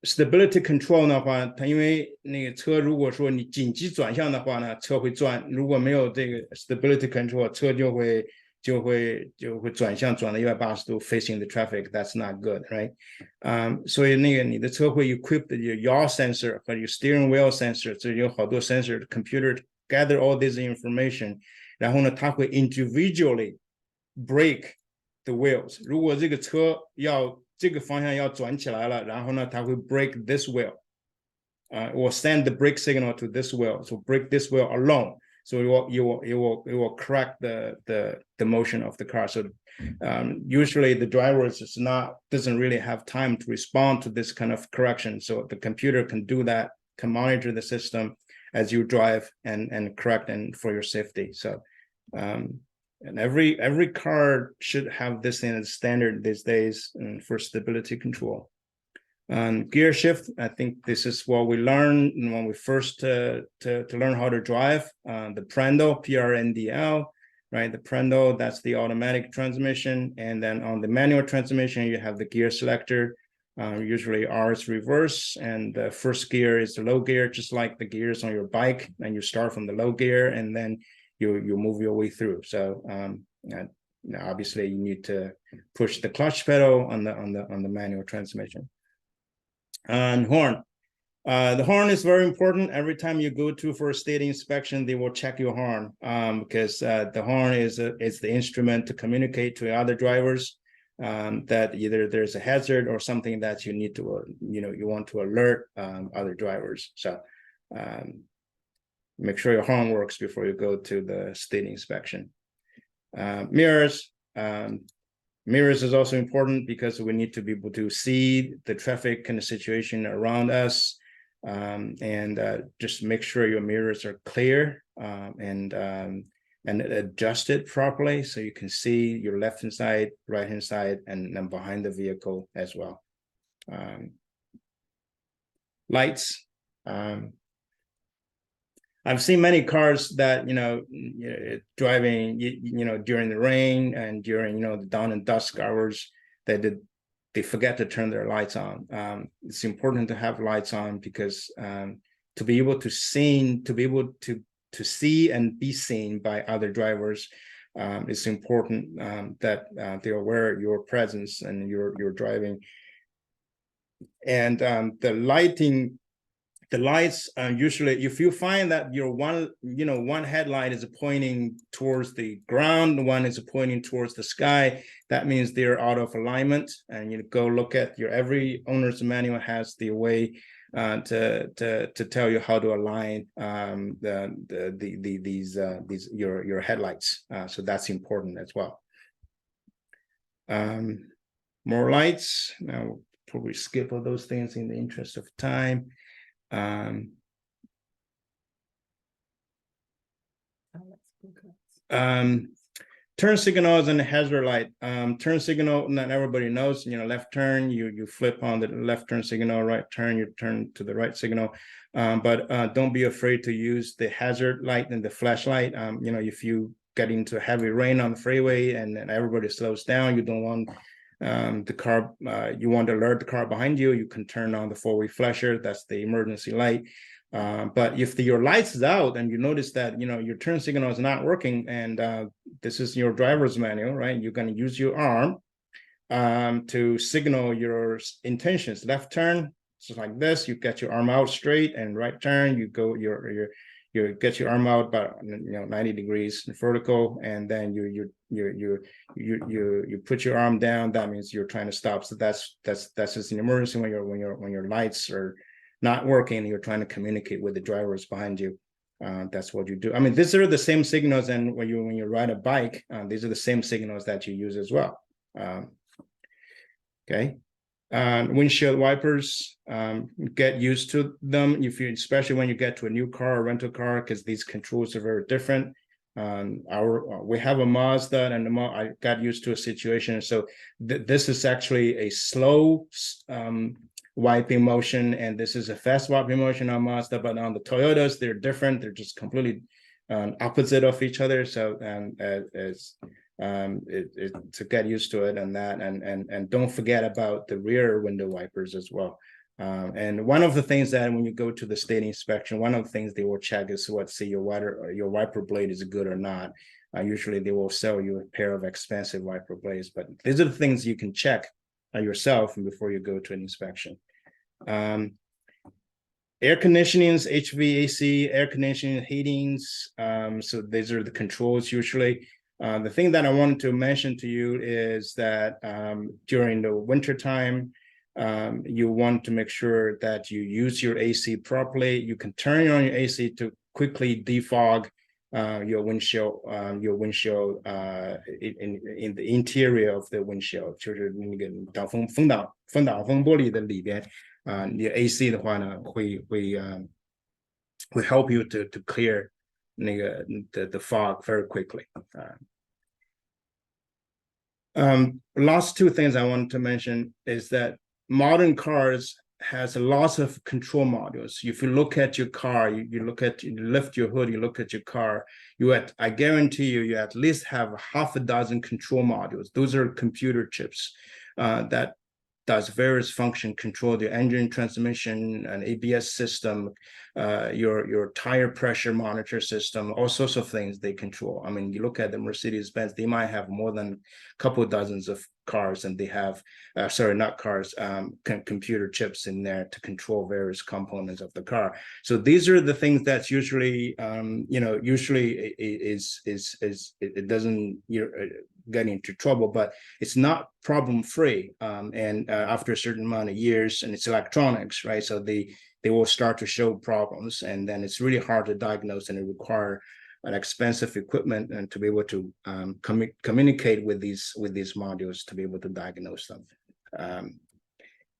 ？stability control 的话，它因为那个车如果说你紧急转向的话呢，车会转；如果没有这个 stability control， 车就会转向，转了180度 facing the traffic。That's not good, right？所以你的车会 equipped 有 yaw sensor 和有 steering wheel sensor， 这有好多 sensor。computer gather all this information， 然后呢，它会 individually break the wheels。如果这个车这个方向要转起来了，然后呢，它会 break this wheel， or send the brake signal to this wheel， so break this wheel alone。So it will correct the motion of the car. So usually the driver doesn't really have time to respond to this kind of correction. So the computer can do that, can monitor the system as you drive and correct and for your safety. So and every car should have this in as standard these days for stability control. Gear shift, I think this is what we learned when we first to learn how to drive. The Prendl, PRNDL, right? The Prendl, that's the automatic transmission. And then on the manual transmission, you have the gear selector. Usually R is reverse, and the first gear is the low gear, just like the gears on your bike. And you start from the low gear, and then you move your way through. So obviously, you need to push the clutch pedal on the manual transmission. And horn. The horn is very important. Every time you go for a state inspection, they will check your horn because the horn is the instrument to communicate to other drivers that either there's a hazard or something that you need to, you want to alert other drivers. So make sure your horn works before you go to the state inspection. Mirrors. Mirrors is also important because we need to be able to see the traffic and the situation around us, and just make sure your mirrors are clear and adjusted properly so you can see your left hand side, right hand side, and then behind the vehicle as well. Lights. I've seen many cars that, driving, during the rain and during, the dawn and dusk hours, they forget to turn their lights on. It's important to have lights on because to be able to see and be seen by other drivers, it's important that they're aware of your presence and your driving. And the lights usually, if you find that your one headlight is pointing towards the ground, one is pointing towards the sky, that means they're out of alignment. And you go look at every owner's manual has the way to tell you how to align your headlights. So that's important as well. More lights. Now we'll probably skip all those things in the interest of time. Turn signals and hazard light. Turn signal, not everybody knows, left turn, you flip on the left turn signal, right turn, you turn to the right signal. But don't be afraid to use the hazard light and the flashlight. If you get into heavy rain on the freeway and everybody slows down, you don't want the car, you want to alert the car behind you, you can turn on the four-way flasher. That's the emergency light. But if your lights is out and you notice that your turn signal is not working, and this is your driver's manual, right? You're going to use your arm to signal your intentions. Left turn, just like this, you get your arm out straight, and right turn, you go you get your arm out about 90 degrees vertical, and then you put your arm down. That means you're trying to stop. So that's just an emergency when your lights are not working and you're trying to communicate with the drivers behind you. That's what you do. I mean, these are the same signals, and when you ride a bike, these are the same signals that you use as well. Okay. Windshield wipers, get used to them especially when you get to a new car or rental car, because these controls are very different. We have a Mazda, and I got used to a situation. So this is actually a slow wiping motion, and this is a fast wiping motion on Mazda. But on the Toyotas, they're different. They're just completely opposite of each other. So to get used to it, and don't forget about the rear window wipers as well. And one of the things that when you go to the state inspection, one of the things they will check is your wiper blade is good or not. Usually they will sell you a pair of expensive wiper blades, but these are the things you can check yourself before you go to an inspection. Air conditionings, HVAC, air conditioning, heatings. So these are the controls usually. The thing that I wanted to mention to you is that during the winter time, you want to make sure that you use your AC properly. You can turn on your AC to quickly defog your windshield in the interior of the windshield， 就是那个挡风玻璃的里边你 AC 的话呢会 help you to clear the fog very quickly. Last two things I want to mention is that modern cars has lots of control modules. If you look at your car, you lift your hood, you look at your car, I guarantee you at least have half a dozen control modules. Those are computer chips that does various function, control the engine, transmission, an ABS system, your tire pressure monitor system, all sorts of things they control. I mean, you look at the Mercedes-Benz, they might have more than a couple of dozens of cars, and they have, computer chips in there to control various components of the car. So these are the things that usually, it doesn't get into trouble, but it's not problem free. And after a certain amount of years, and it's electronics, right? So they will start to show problems, and then it's really hard to diagnose, and it requires an expensive equipment and to be able to communicate with these modules to be able to diagnose them.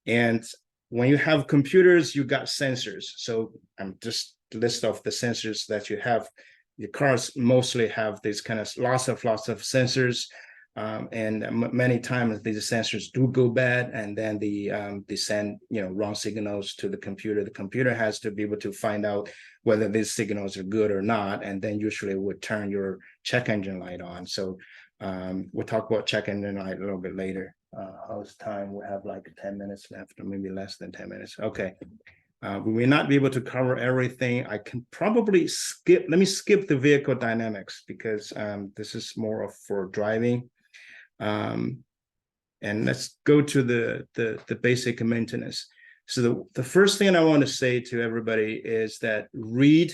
And when you have computers, you got sensors. So I'm just list of the sensors that you have. The cars mostly have this kind of lots of sensors. and many times these sensors do go bad, and then they send wrong signals to the computer. The computer has to be able to find out whether these signals are good or not, and then usually would turn your check engine light on. So we'll talk about check engine light a little bit later. How's time? We have like 10 minutes left, or maybe less than 10 minutes. Okay. We may not be able to cover everything. I can probably let me skip the vehicle dynamics, because this is more for driving. And let's go to the basic maintenance. So the first thing I want to say to everybody is that read,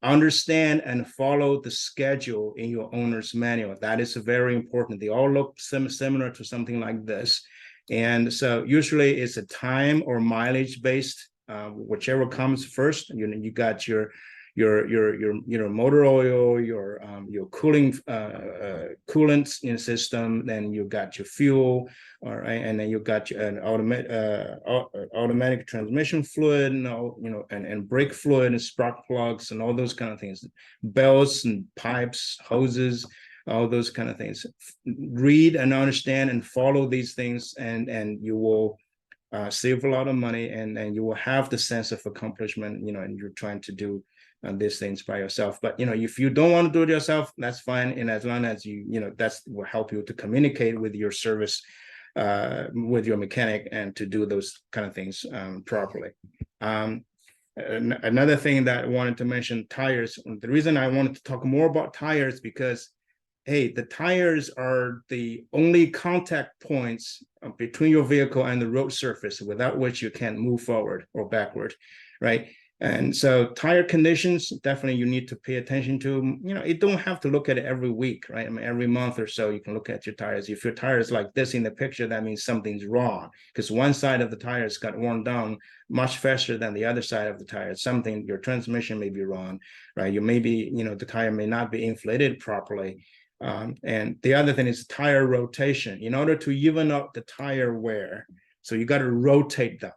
understand, and follow the schedule in your owner's manual. That is very important. They all look similar to something like this. And so usually it's a time or mileage based, whichever comes first. You got your motor oil, your cooling coolant system, then you got your fuel, all right, and then you got an automatic transmission fluid, and brake fluid and spark plugs and all those kind of things, belts and pipes, hoses, all those kind of things. Read and understand and follow these things, and you will save a lot of money, and you will have the sense of accomplishment, and you're trying to do these things by yourself. But if you don't want to do it yourself, that's fine. And as long as that will help you to communicate with your service, with your mechanic, and to do those kind of things properly. Another thing that I wanted to mention, tires. The reason I wanted to talk more about tires, because hey, the tires are the only contact points between your vehicle and the road surface, without which you can't move forward or backward, right? And so tire conditions, definitely you need to pay attention to. You don't have to look at it every week, right? I mean, every month or so, you can look at your tires. If your tire is like this in the picture, that means something's wrong, because one side of the tires got worn down much faster than the other side of the tire. Something, your transmission may be wrong, right? The tire may not be inflated properly. And the other thing is tire rotation. In order to even out the tire wear, so you got to rotate them.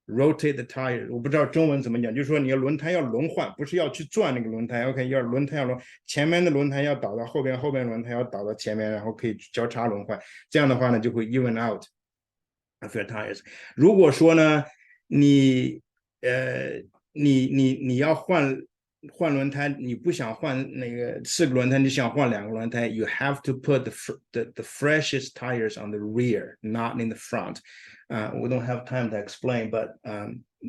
Rotate the tire， 我不知道中文怎么讲，就是说你的轮胎要轮换，不是要去转那个轮胎。OK， 要轮胎要轮，前面的轮胎要倒到后边，后边轮胎要倒到前面，然后可以交叉轮换。这样的话呢，就会 even out of your tires。如果说呢，你要换轮胎，你不想换那个4个轮胎，你想换2个轮胎 ，you have to put the freshest tires on the rear, not in the front. We don't have time to explain, but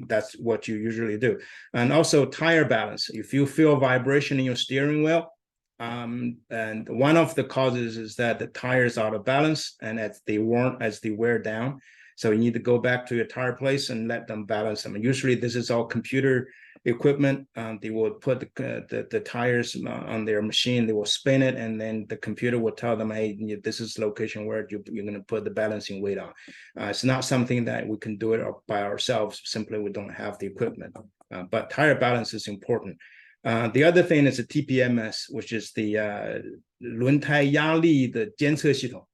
that's what you usually do. And also tire balance. If you feel vibration in your steering wheel, and one of the causes is that the tires are out of balance, and as they wear down, so you need to go back to your tire place and let them balance them. And usually this is all computer equipment. They will put the tires on their machine, they will spin it, and then the computer will tell them, hey, this is the location where you're going to put the balancing weight on. It's not something that we can do it by ourselves, simply we don't have the equipment. But tire balance is important. The other thing is the TPMS, which is the 轮胎压力的监测系统。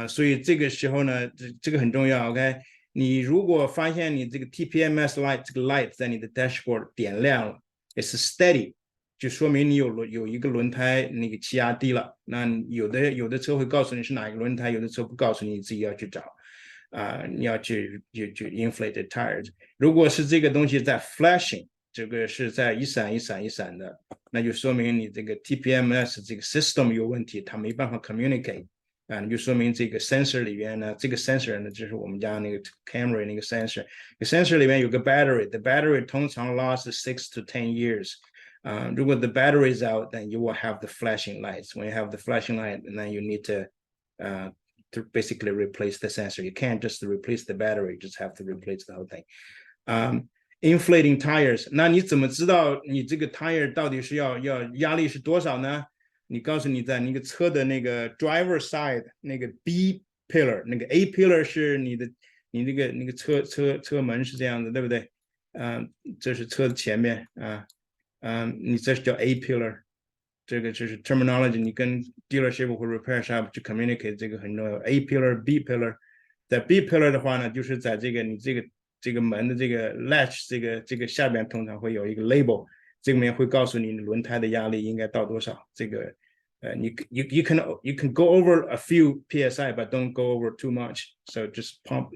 所以这个时候呢，这个很重要 ，OK？ 你如果发现你这个 TPMS light 这个 light 在你的 dashboard 点亮了 ，it's steady， 就说明你有一个轮胎那个气压低了。那有的车会告诉你是哪一个轮胎，有的车不告诉你，你自己要去找。你要去 inflated tires。如果是这个东西在 flashing， 这个是在一闪的，那就说明你这个 TPMS 这个 system 有问题，它没办法 communicate。就说明这个 sensor 里边呢，这个 sensor 呢，就是我们家那个 Camry 那个 sensor，sensor 里面有个 battery，the battery 通常 lasts 6 to 10 years。如果 the battery is out, then you will have the flashing lights. When you have the flashing light, then you need to basically replace the sensor. You can't just replace the battery, you just have to replace the whole thing. Inflating tires， 那你怎么知道你这个 tire 到底是要压力是多少呢？你告诉你在那个车的那个 driver side 那个 B pillar， 那个 A pillar 是你那个车门是这样的，对不对？这是车的前面你这是叫 A pillar， 这个就是 terminology， 你跟 dealership 或 repair shop 去 communicate 这个很重要。A pillar、B pillar， 在 B pillar 的话呢，就是在你这个门的这个 latch 这个下边通常会有一个 label。这里面会告诉你轮胎的压力应该到多少，这个 And you can go over a few psi, but don't go over too much. So just pump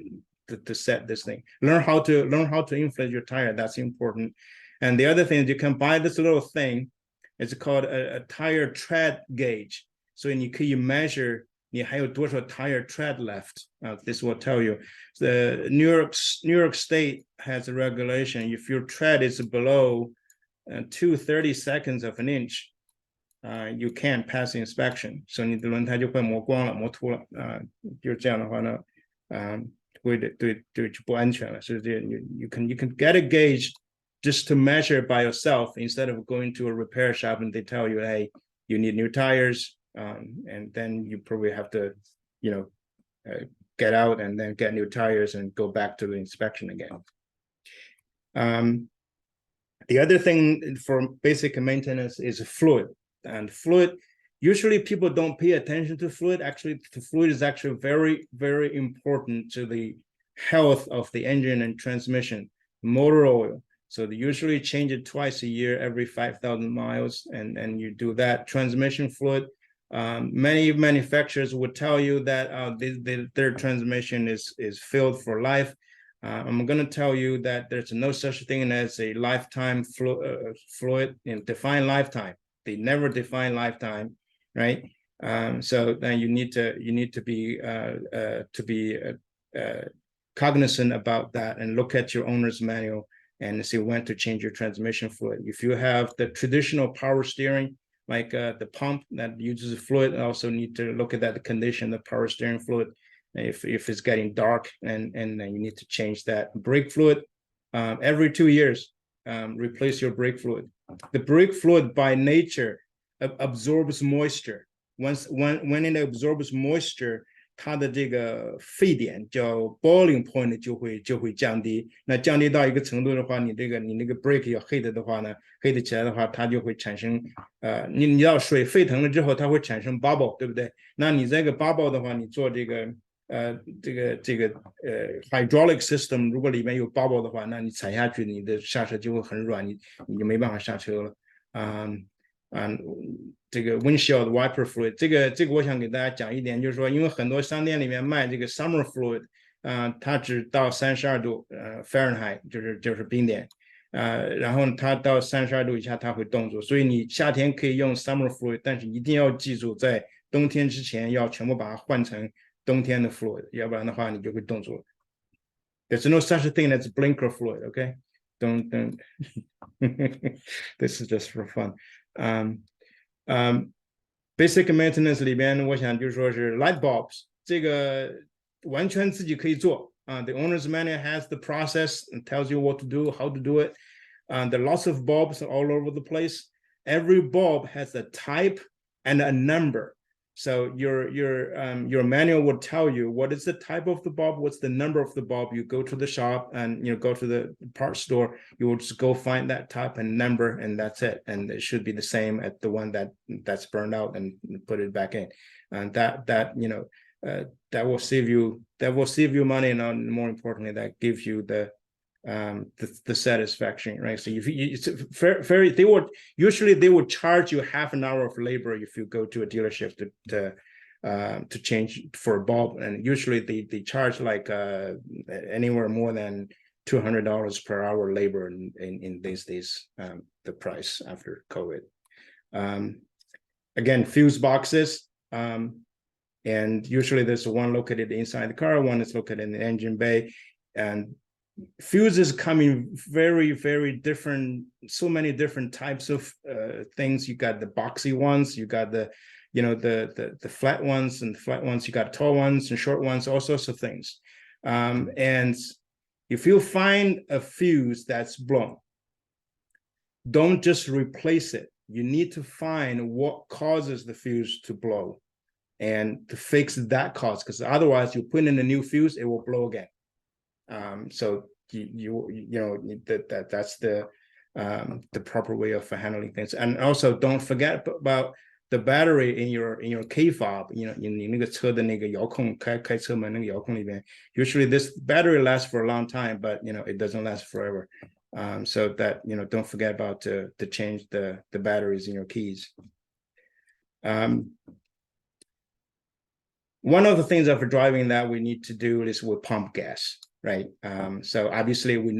to set this thing. Learn how to inflate your tire. That's important. And the other thing is you can buy this little thing. It's called a tire tread gauge. So you can measure 你还有多少 tire tread left. This will tell you. The New York State has a regulation. If your tread is below 2/30 seconds of an inch, you can't pass inspection. So 你的轮胎就会磨光了，磨秃了就这样的话呢，会对就不安全了。所以you can get a gauge just to measure it by yourself instead of going to a repair shop and they tell you, hey, you need new tires, and then you probably have to, get out and then get new tires and go back to the inspection again. The other thing for basic maintenance is fluid. And fluid, usually people don't pay attention to fluid. Actually, the fluid is actually very, very important to the health of the engine and transmission. Motor oil. So they usually change it twice a year, every 5,000 miles, and you do that. Transmission fluid. Many manufacturers would tell you that their transmission is filled for life. I'm going to tell you that there's no such thing as a lifetime fluid in defined lifetime. They never define lifetime, right? So then you need to be cognizant about that and look at your owner's manual and see when to change your transmission fluid. If you have the traditional power steering, like the pump that uses fluid, also need to look at that condition, the power steering fluid. If it's getting dark, and then you need to change that. Brake fluid, every 2 years, replace your brake fluid. The brake fluid by nature absorbs moisture. When it absorbs moisture, 它的这个沸点叫 boiling point 就会降低。那降低到一个程度的话，你那个 brake 要 heat 的话呢 ，heat 起来的话，它就会产生你要水沸腾了之后，它会产生 bubble， 对不对？那你这个 bubble 的话，你做这个hydraulic system 如果里面有 bubble 的话，那你踩下去，你的刹车就会很软，你就没办法刹车了。这个 windshield wiper fluid， 这个我想给大家讲一点，就是说，因为很多商店里面卖这个 summer fluid， 它只到32度Fahrenheit， 就是冰点，然后它到32度以下它会冻住，所以你夏天可以用 summer fluid， 但是一定要记住，在冬天之前要全部把它换成冬天的 fluid， 要不然的话你就会冻住了。There's no such thing as blinker fluid, okay? Don't. This is just for fun. Basic maintenance 里边，我想就说是 light bulbs， 这个完全自己可以做The owner's manual has the process and tells you what to do, how to do it. There are lots of bulbs all over the place. Every bulb has a type and a number. So your manual will tell you what is the type of the bulb, what's the number of the bulb. You go to the shop and go to the parts store. You will just go find that type and number, and that's it. And it should be the same at the one that's burned out, and put it back in. And that will save you money, and more importantly, that gives you the satisfaction, right? So it's very they would charge you half an hour of labor if you go to a dealership to change for a bulb, and usually they charge like anywhere more than $200 per hour labor in these days, the price after COVID. Again, fuse boxes, and usually there's one located inside the car, one is located in the engine bay, and fuses come in very, very different, so many different types of things. You got the boxy ones, you got the flat ones, and the flat ones, you got tall ones and short ones, all sorts of things. And if you find a fuse that's blown, don't just replace it. You need to find what causes the fuse to blow and to fix that cause, because otherwise you put in a new fuse, it will blow again. So that's the proper way of handling things. And also don't forget about the battery in your key fob. 你那个车的那个遥控开车门那个遥控里面 usually this battery lasts for a long time, but it doesn't last forever. So that don't forget about to change the batteries in your keys. One of the things of driving that we need to do is we pump gas, right? So obviously we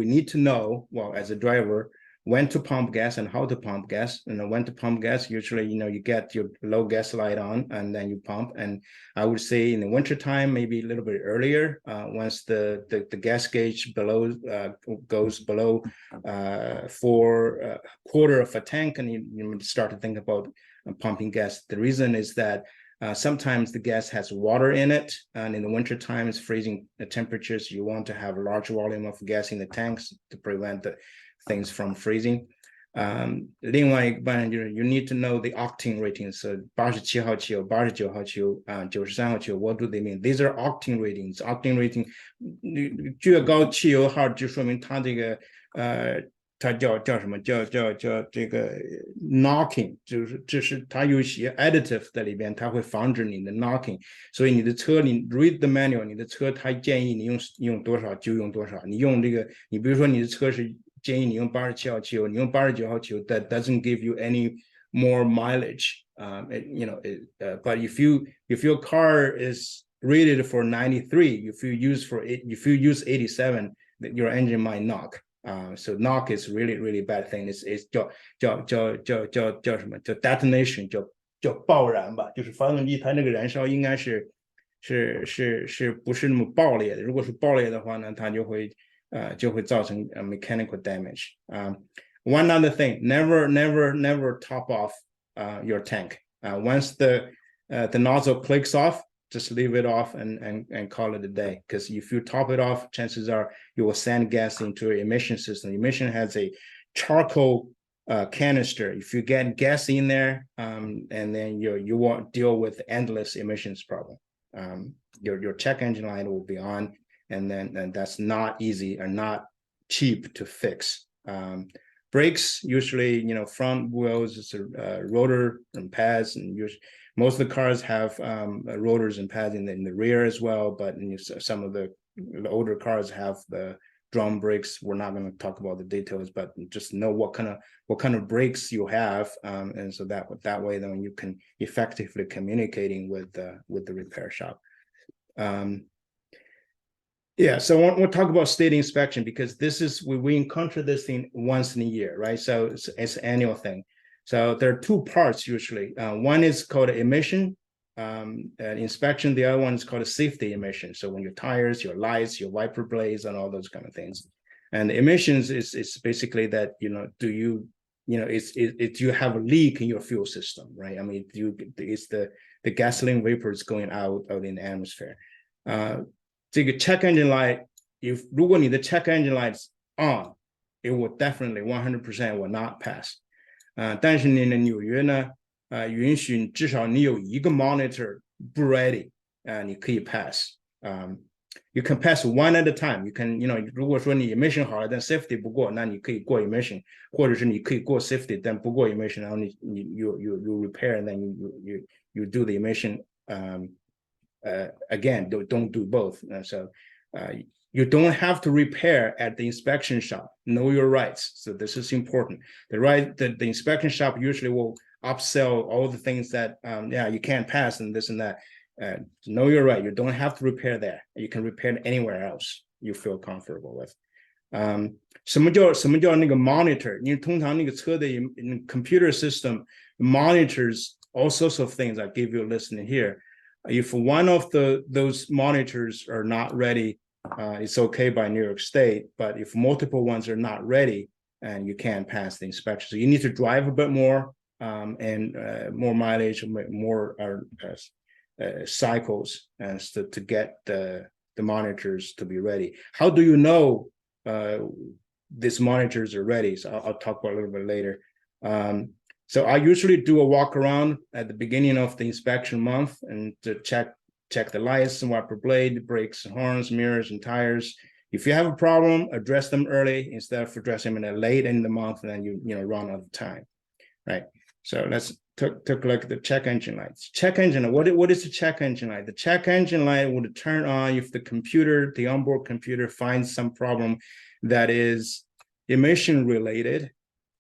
need to know, well, as a driver, when to pump gas and how to pump gas. And when to pump gas, usually, you get your low gas light on and then you pump. And I would say in the wintertime, maybe a little bit earlier, once the gas gauge goes below quarter of a tank, and you start to think about pumping gas. The reason is that sometimes the gas has water in it, and in the winter times, freezing temperatures, you want to have a large volume of gas in the tanks to prevent the things from freezing. 另外一半就是 you need to know the octane ratings. So 87号汽油、89号汽油、93号汽油 what do they mean? These are octane ratings. Octane rating 越高汽油号就说明它这个它叫什么？叫这个 knocking， 就是它有一些 additive 在里边，它会防止你的 knocking。所以你的车，你 read the manual， 你的车它建议你用多少就用多少。你用这个，你比如说你的车是建议你用87号汽油，你用89号汽油 ，that doesn't give you any more mileage. But if your car is rated for 93, if you use 87, your engine might knock. So knock is really, really bad thing. It's 叫什么？叫 detonation， 叫爆燃吧。就是发动机它那个燃烧应该是不是那么爆裂的。如果是爆裂的话呢，它就会造成mechanical damage. One other thing, never top off your tank. Once the nozzle clicks off, just leave it off and call it a day. Because if you top it off, chances are you will send gas into your emission system. Emission has a charcoal canister. If you get gas in there, and then you won't deal with endless emissions problem. Your check engine light will be on, and that's not easy or not cheap to fix. Brakes, usually, front wheels, it's a rotor and pads, and most of the cars have rotors and pads in the rear as well, but some of the older cars have the drum brakes. We're not going to talk about the details, but just know what kind of brakes you have, and so that way then you can effectively communicating with the repair shop. Yeah, so we'll talk about state inspection, because this is we encounter this thing once in a year, right? So it's an annual thing. So there are two parts usually. One is called emission inspection. The other one is called a safety emission. So when your tires, your lights, your wiper blades, and all those kind of things. And emissions is basically that, do you have a leak in your fuel system, right? I mean, it's the gasoline vapors going out in the atmosphere. 这个 check engine light, 如果你的 check engine lights on, it will definitely 100% will not pass. 但是呢，纽约呢，允许至少你有一个 monitor 不 ready， 你可以 pass。You can pass one at a time. You can, 如果说你 emission 好了，但 safety 不过，那你可以过 emission， 或者是你可以过 safety， 但不过 emission， 然后you repair and then you do the emission. Again, don't do both. So you don't have to repair at the inspection shop. Know your rights. So this is important. The inspection shop usually will upsell all the things that you can't pass and this and that. Know your right. You don't have to repair there. You can repair anywhere else you feel comfortable with. 什么叫那个 monitor？ 因为通常那个车的 computer system monitors all sorts of things. I give you a list in here. If one of those monitors are not ready, it's okay by New York State. But if multiple ones are not ready, and you can't pass the inspection, so you need to drive a bit more and more mileage, more cycles, and to get the monitors to be ready. How do you know these monitors are ready? So I'll talk about a little bit later. So I usually do a walk around at the beginning of the inspection month and to check the lights and wiper blade, brakes, horns, mirrors, and tires. If you have a problem, address them early instead of addressing them late in the month, and then you run out of time, right? So let's take a look at the check engine lights. Check engine, what is the check engine light? The check engine light would turn on if the onboard computer finds some problem that is emission related,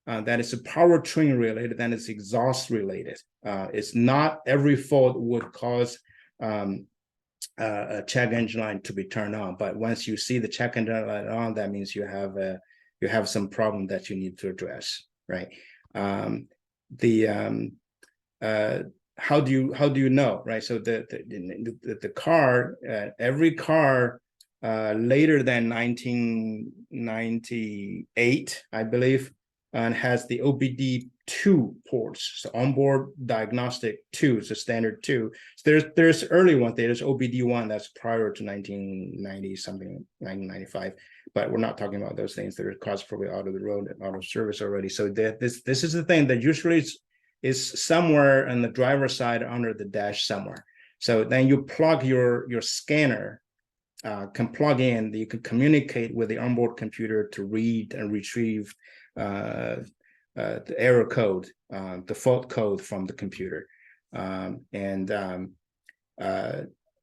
that is powertrain related, then it's exhaust related. It's not every fault would cause a check engine light to be turned on, but once you see the check engine light on, that means you have some problem that you need to address, right? How do you know, right? So the car, every car later than 1998, I believe, and has the OBD2 ports, so onboard diagnostic 2, it's a standard 2. So there's early one, there's OBD1 that's prior to 1990 something, 1995, but we're not talking about those things. Their cars probably out of the road and out of service already. So this is the thing that usually is somewhere on the driver's side under the dash somewhere. So then you plug your scanner, can plug in, you can communicate with the onboard computer to read and retrieve the error code, the fault code from the computer.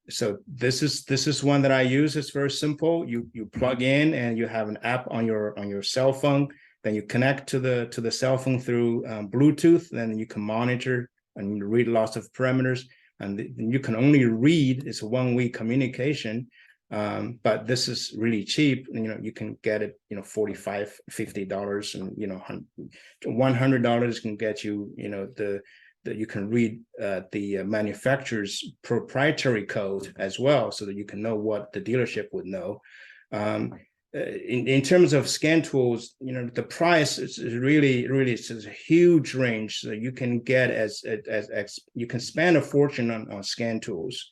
So this is one that I use. It's very simple. You plug in and you have an app on your cell phone. Then you connect to the cell phone through Bluetooth. Then you can monitor and read lots of parameters. And you can only read. It's a one-way communication. But this is really cheap. You can get it, $45, $50, and $100 can get you, you can read the manufacturer's proprietary code as well, so that you can know what the dealership would know. In terms of scan tools, the price is really it's a huge range. So you can get as you can spend a fortune on scan tools.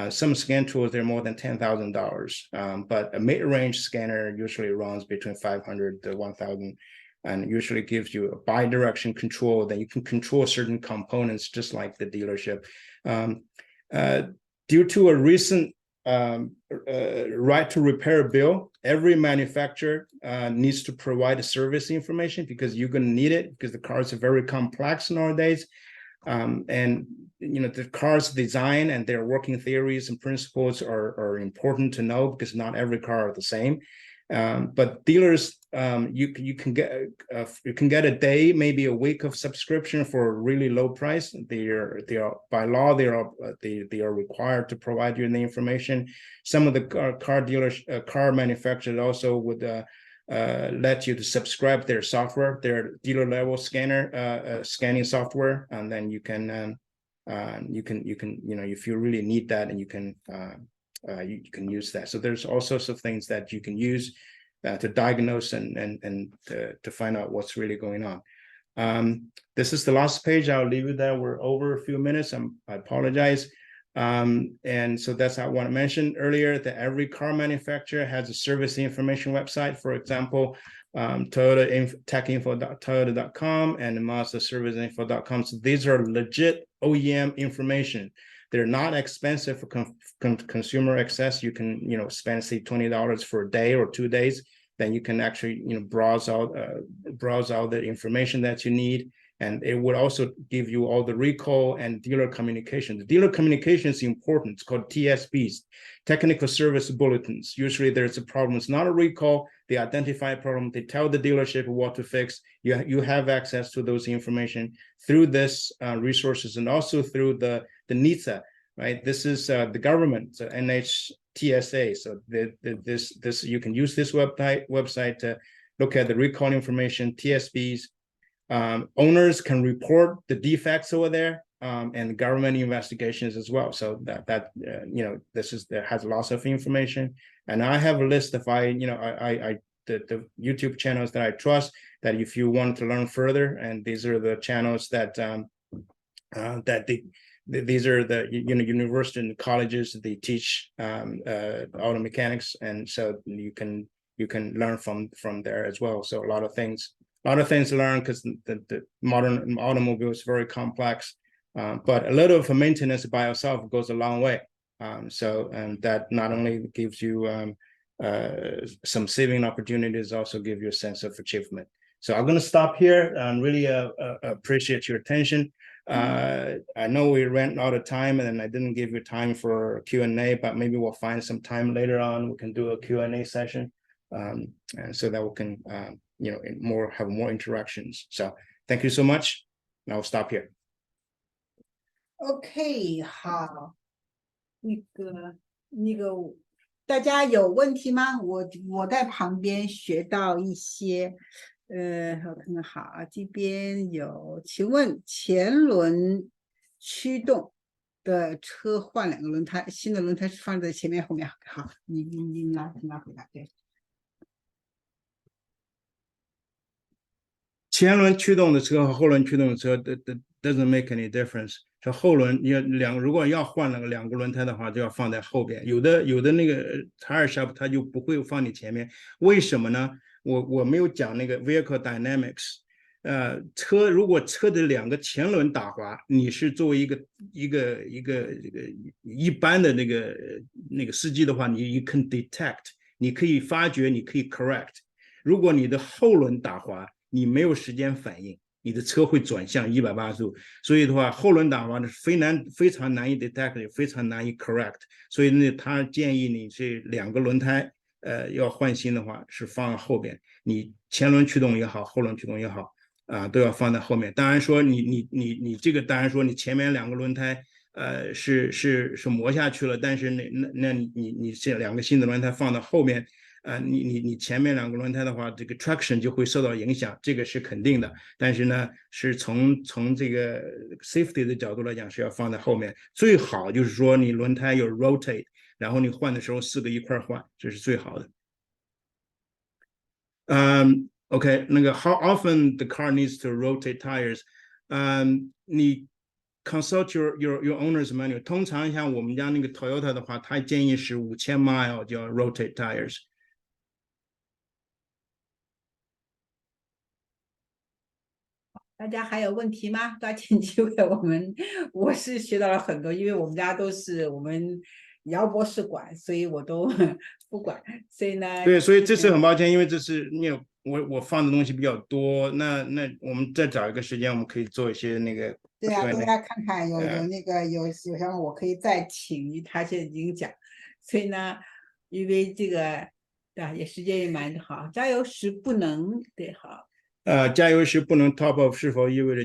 Some scan tools, they're more than $10,000, but a mid-range scanner usually runs between $500 to $1,000, and usually gives you a bi-direction control. Then you can control certain components just like the dealership. Due to a recent right to repair bill, every manufacturer needs to provide a service information, because you're going to need it, because the cars are very complex nowadays. And the car's design and their working theories and principles are important to know, because not every car are the same. But dealers, you can get a day, maybe a week of subscription for a really low price. They are by law they are required to provide you the information. Some of the car manufacturers also would let you to subscribe their software, their dealer level scanning software, and then you can if you really need that, and you can use that. So there's all sorts of things that you can use to diagnose and to find out what's really going on. This is the last page. I'll leave it there. We're over a few minutes. I apologize. And so that's what I want to mention earlier, that every car manufacturer has a service information website. For example, Toyota techinfo.toyota.com and Mazda serviceinfo.com. So these are legit OEM information. They're not expensive for consumer access. You can spend say $20 for a day or 2 days. Then you can actually browse out the information that you need. And it would also give you all the recall and dealer communication. The dealer communication is important. It's called TSBs, technical service bulletins. Usually there's a problem. It's not a recall. They identify a problem. They tell the dealership what to fix. You have access to those information through this resources, and also through the NHTSA, right? This is the government, so NHTSA. So this you can use this website to look at the recall information, TSBs. Owners can report the defects over there, and government investigations as well. So that there has lots of information. And I have a list of the YouTube channels that I trust, that if you want to learn further, and these are the channels that these are the university and colleges, they teach auto mechanics, and so you can learn from there as well. So a lot of things to learn, because the modern automobile is very complex, but a little of maintenance by yourself goes a long way. And that not only gives you some saving opportunities, also give you a sense of achievement. So I'm going to stop here and really appreciate your attention. I know we ran out of time, and I didn't give you time for Q&A, but maybe we'll find some time later on. We can do a Q&A session, and so that we can have more interactions. So thank you so much. Now I'll stop here.
OK，好，那个，大家有问题吗？我在旁边学到一些，我看看，好，这边有，请问前轮驱动的车换2个轮胎，新的轮胎是放在前面后面？好，你来回答，对。
前轮驱动的车和后轮驱动的车doesn't make any difference。这后轮如果要换两个轮胎的话，就要放在后边。有的那个tire shop 它就不会放你前面，为什么呢？我没有讲那个 vehicle dynamics。如果车的2个前轮打滑，你是作为一个一般的那个司机的话，你 you can detect， 你可以发觉，你可以 correct。如果你的后轮打滑，你没有时间反应，你的车会转向180度，所以的话，后轮打滑呢非常难以 detect， 非常难以 correct， 所以呢，他建议你这2个轮胎，要换新的话是放后边，你前轮驱动也好，后轮驱动也好，都要放在后面。当然说你这个，当然说你前面2个轮胎，是磨下去了，但是那你这2个新的轮胎放到后面。你前面2个轮胎的话，这个 traction 就会受到影响，这个是肯定的。但是呢，是从这个 safety 的角度来讲，是要放在后面。最好就是说你轮胎有 rotate， 然后你换的时候4个一块换，这是最好的。OK， 那个 how often the car needs to rotate tires？ 你 consult your owner's manual。通常像我们家那个 Toyota 的话，它建议是5000 mile 就要 rotate tires。
大家还有问题吗？抓紧机会，我是学到了很多，因为我们家都是我们姚博士管，所以我都不管，所以呢，
对，所以这次很抱歉，因为这是我放的东西比较多，那我们再找一个时间，我们可以做一些那个。
对啊，大家看看有那个有什么我可以再请他现在已经讲，所以呢，因为这个对吧，也时间也蛮好，加油时不能对好。
加油时不能 top off， 是否意味着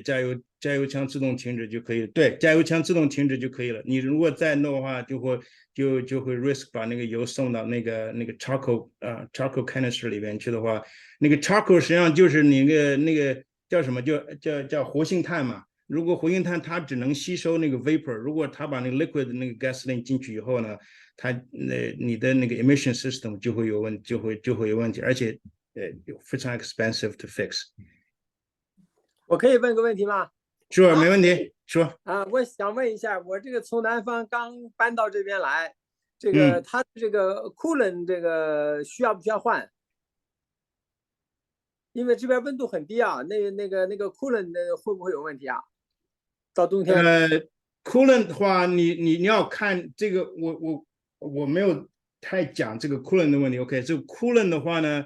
加油枪自动停止就可以了？对，加油枪自动停止就可以了。你如果再弄的话，就会 risk 把那个油送到那个charcoal canister 里边去的话，那个 charcoal 实际上就是你那个叫什么，叫活性炭嘛。如果活性炭它只能吸收那个 vapor， 如果它把那个 liquid 那个 gasoline 进去以后呢，你的那个 emission system 就会有问题，而且非常 expensive to fix。
我可以问个问题吗？
说没问题，说。
我想问一下，我这个从南方刚搬到这边来，这个它这个 coolant 这个需要不需要换？因为这边温度很低啊，那个 coolant 会不会有问题啊？到冬天
coolant 的话，你要看这个，我没有太讲这个 coolant 的问题。OK， 这个 coolant 的话呢，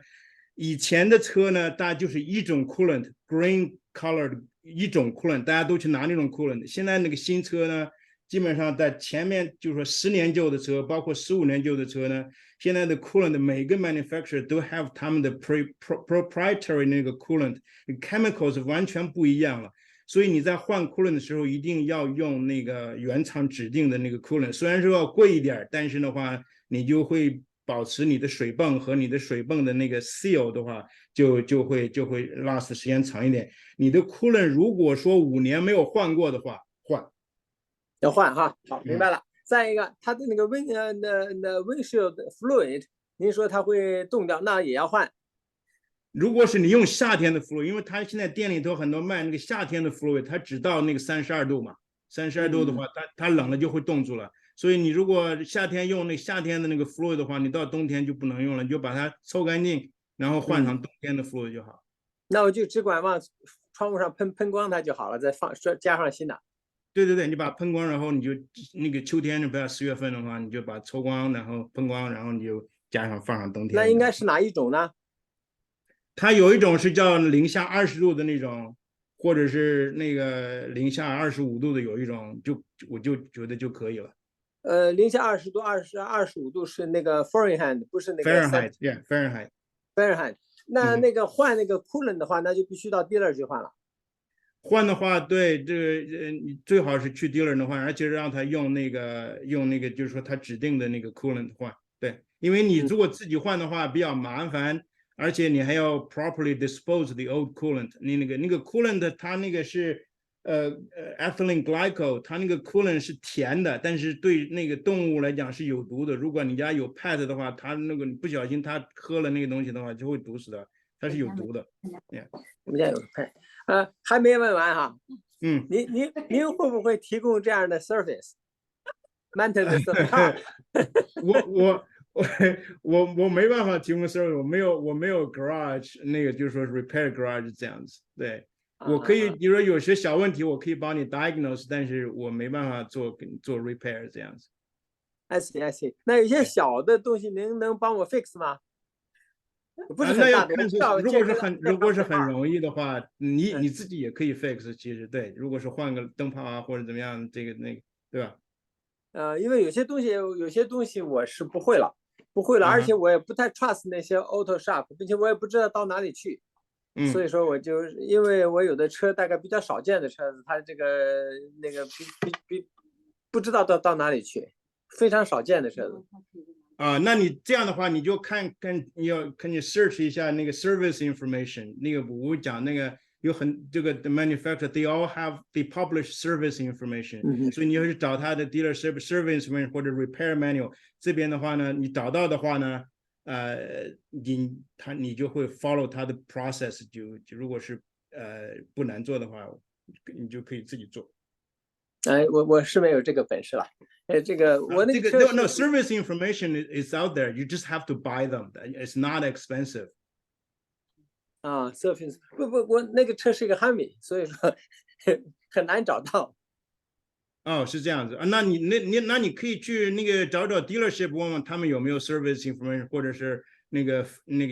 以前的车呢，大家就是一种 coolant green colored 一种 coolant， 大家都去拿那种 coolant。现在那个新车呢，基本上在前面就是说10年旧的车，包括15年旧的车呢，现在的 coolant 每个 manufacturer 都 have 他们的 proprietary 那个 coolant chemicals 完全不一样了。所以你在换 coolant 的时候，一定要用那个原厂指定的那个 coolant， 虽然说要贵一点，但是的话，你就会保持你的水泵和你的水泵的那个 seal 的话，就会 last 时间长一点。你的 coolant 如果说5年没有换过的话，
要换哈。好，明白了。再一个，它的那个windshield fluid， 您说它会冻掉，那也要换。
如果是你用夏天的 fluid， 因为它现在店里头很多卖那个夏天的 fluid， 它只到那个32度嘛，32度的话，它冷了就会冻住了。所以你如果夏天用那夏天的那个 fluid 的话，你到冬天就不能用了，你就把它抽干净，然后换上冬天的 fluid 就好。
那我就只管往窗户上喷光它就好了，再加上新的。
对，你把它喷光，然后你就那个秋天，不要10月份的话，你就把抽光，然后喷光，然后你就放上冬天。
那应该是哪一种呢？
它有一种是叫零下20度的那种，或者是那个零下25度的，有一种我就觉得就可以了。
零下20度、25度是那个 Fahrenheit， 不是那个
Fahrenheit， yeah， Fahrenheit。
那个换那个 coolant 的话，那就必须到 dealer 去换了。
换的话，对，这个你最好是去 dealer 的换，而且让他用那个，就是说他指定的那个 coolant 换。对，因为你如果自己换的话比较麻烦，而且你还要 properly dispose the old coolant。你那个 coolant 它那个是ethylene glycol， 它那个 coolant 是甜的，但是对那个动物来讲是有毒的。如果你家有 pet 的话，它那个不小心它喝了那个东西的话，就会毒死它，它是有毒的。
我们家有 pet。还没问完哈。您会不会提供这样的 service？maintenance car？
我没办法提供 service， 我没有 garage， 那个就是说 repair garage 这样子。对，我可以，比如说有些小问题，我可以帮你 diagnose， 但是我没办法做 repair 这样子。
I see。那有些小的东西，您能帮我 fix 吗？不是很大的。
如果是很容易的话，你自己也可以 fix。其实对，如果是换个灯泡啊或者怎么样，这个那个，对吧？
因为有些东西我是不会了，而且我也不太 trust 那些 auto shop， 并且我也不知道到哪里去。所以说我就因为我有的车大概比较少见的车子，它这个那个不知道到哪里去，非常少见的车子。
那你这样的话，你就看你 search 一下那个 service information。那个我讲那个有这个 the manufacturer they publish service information，所以你要去找他的 dealer service information 或者 repair manual。这边的话呢，你找到的话呢，你就会 follow 他的 process， 就如果是不难做的话，你就可以自己做。
我是没有这个本事了。这个我那个车
no service information is out there. You just have to buy them. It's not expensive.
service 我那个车是一个汉米，所以说很难找到。
是这样子啊。那你可以去那个找 dealership， 问问他们有没有 service information， 或者是那个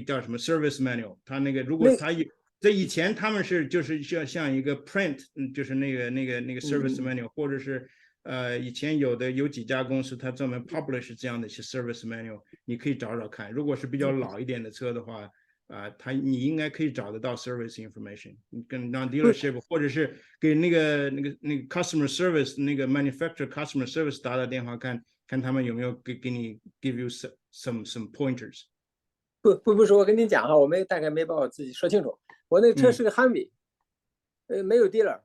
叫什么 service manual。他那个如果他有。在以前他们是就是像一个 print， 就是那个 service manual， 或者是以前有几家公司它专门 publish 这样的一些 service manual， 你可以找找看。如果是比较老一点的车的话，你应该可以找得到 service information。你跟让 dealership 或者是给那个 customer service 那个 manufacturer customer service 打电话看他们有没有给你 give you some pointers。
不是，我跟你讲哈，我大概没把我自己说清楚。我那个车是个汉米，没有 dealer，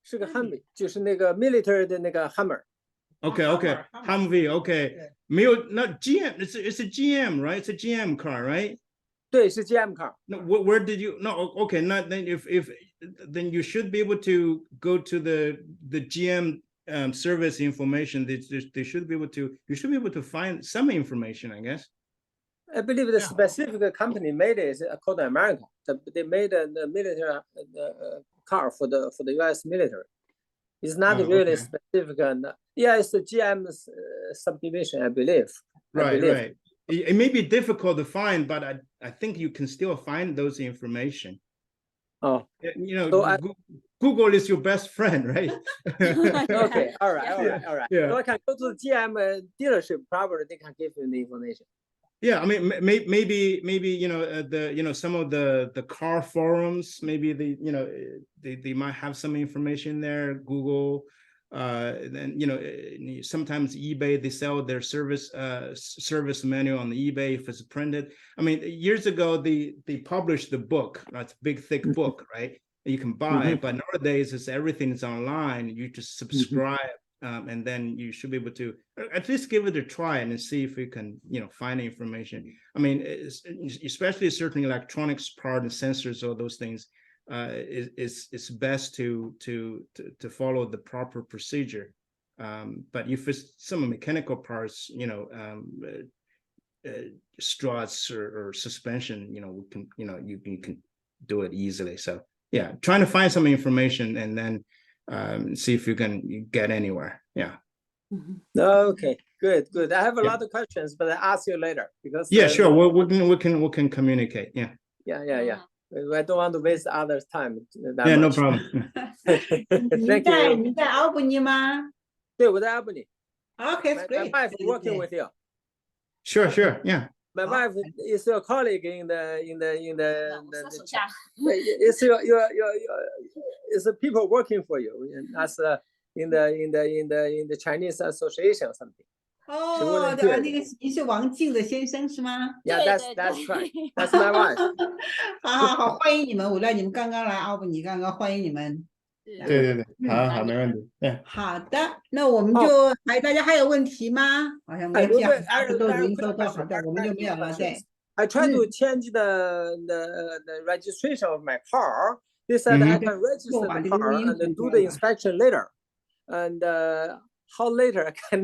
是个汉米，就是那个 military 的那个 Hummer。OK，
没有，那 GM，it's a GM right？ It's a GM car right？
对，是 GM car。
那 where did you？ No OK， 那 if then you should be able to go to the GM service information. They should be able to. You should be able to find some information, I guess.
I believe the specific company made it called America. They made the military car for the U.S. military. It's not really specific. It's the GM's subdivision, I believe.
Right. It may be difficult to find, but I think you can still find those information. Google is your best friend, right?
Okay. All right.
Yeah.
So I can go to the GM dealership. Probably they can give you the information.
Yeah, I mean, maybe some of the car forums, maybe they might have some information there. Google, then sometimes eBay, they sell their service manual on eBay if it's printed. I mean, years ago they published the book. That's a big thick book, right? You can buy, but nowadays everything is online. You just subscribe. And then you should be able to at least give it a try and see if you can, find information. I mean, especially certain electronics part and sensors, all those things, it's best to follow the proper procedure. But if it's some mechanical parts, struts or suspension, you can do it easily. So yeah, trying to find some information and then see if you can get anywhere. Yeah.
Okay, good. I have a lot of questions, but I'll ask you later because.
Yeah, sure. We can communicate. Yeah.
Yeah. I don't want to waste others' time.
Yeah, no problem.
Thank you.
你在 Albany 吗？
对，我在 Albany.
Okay, that's great.
My wife working with you.
Sure. Yeah.
My wife is your colleague in the
我是手下。
It's it's people working for you as in the Chinese association something.
哦，对啊，那个您是王静的先生是吗？
Yeah, that's right. That's my wife.
好，欢迎你们！我知道你们刚刚来奥布尼，刚刚欢迎你们。
对，好，没问题。
好的，那我们就大家还有问题吗？好像没有，都已经都好的，我们就没有了。对。
I tried to change the registration of my car. They said I can register the car and do the inspection later. And how later I can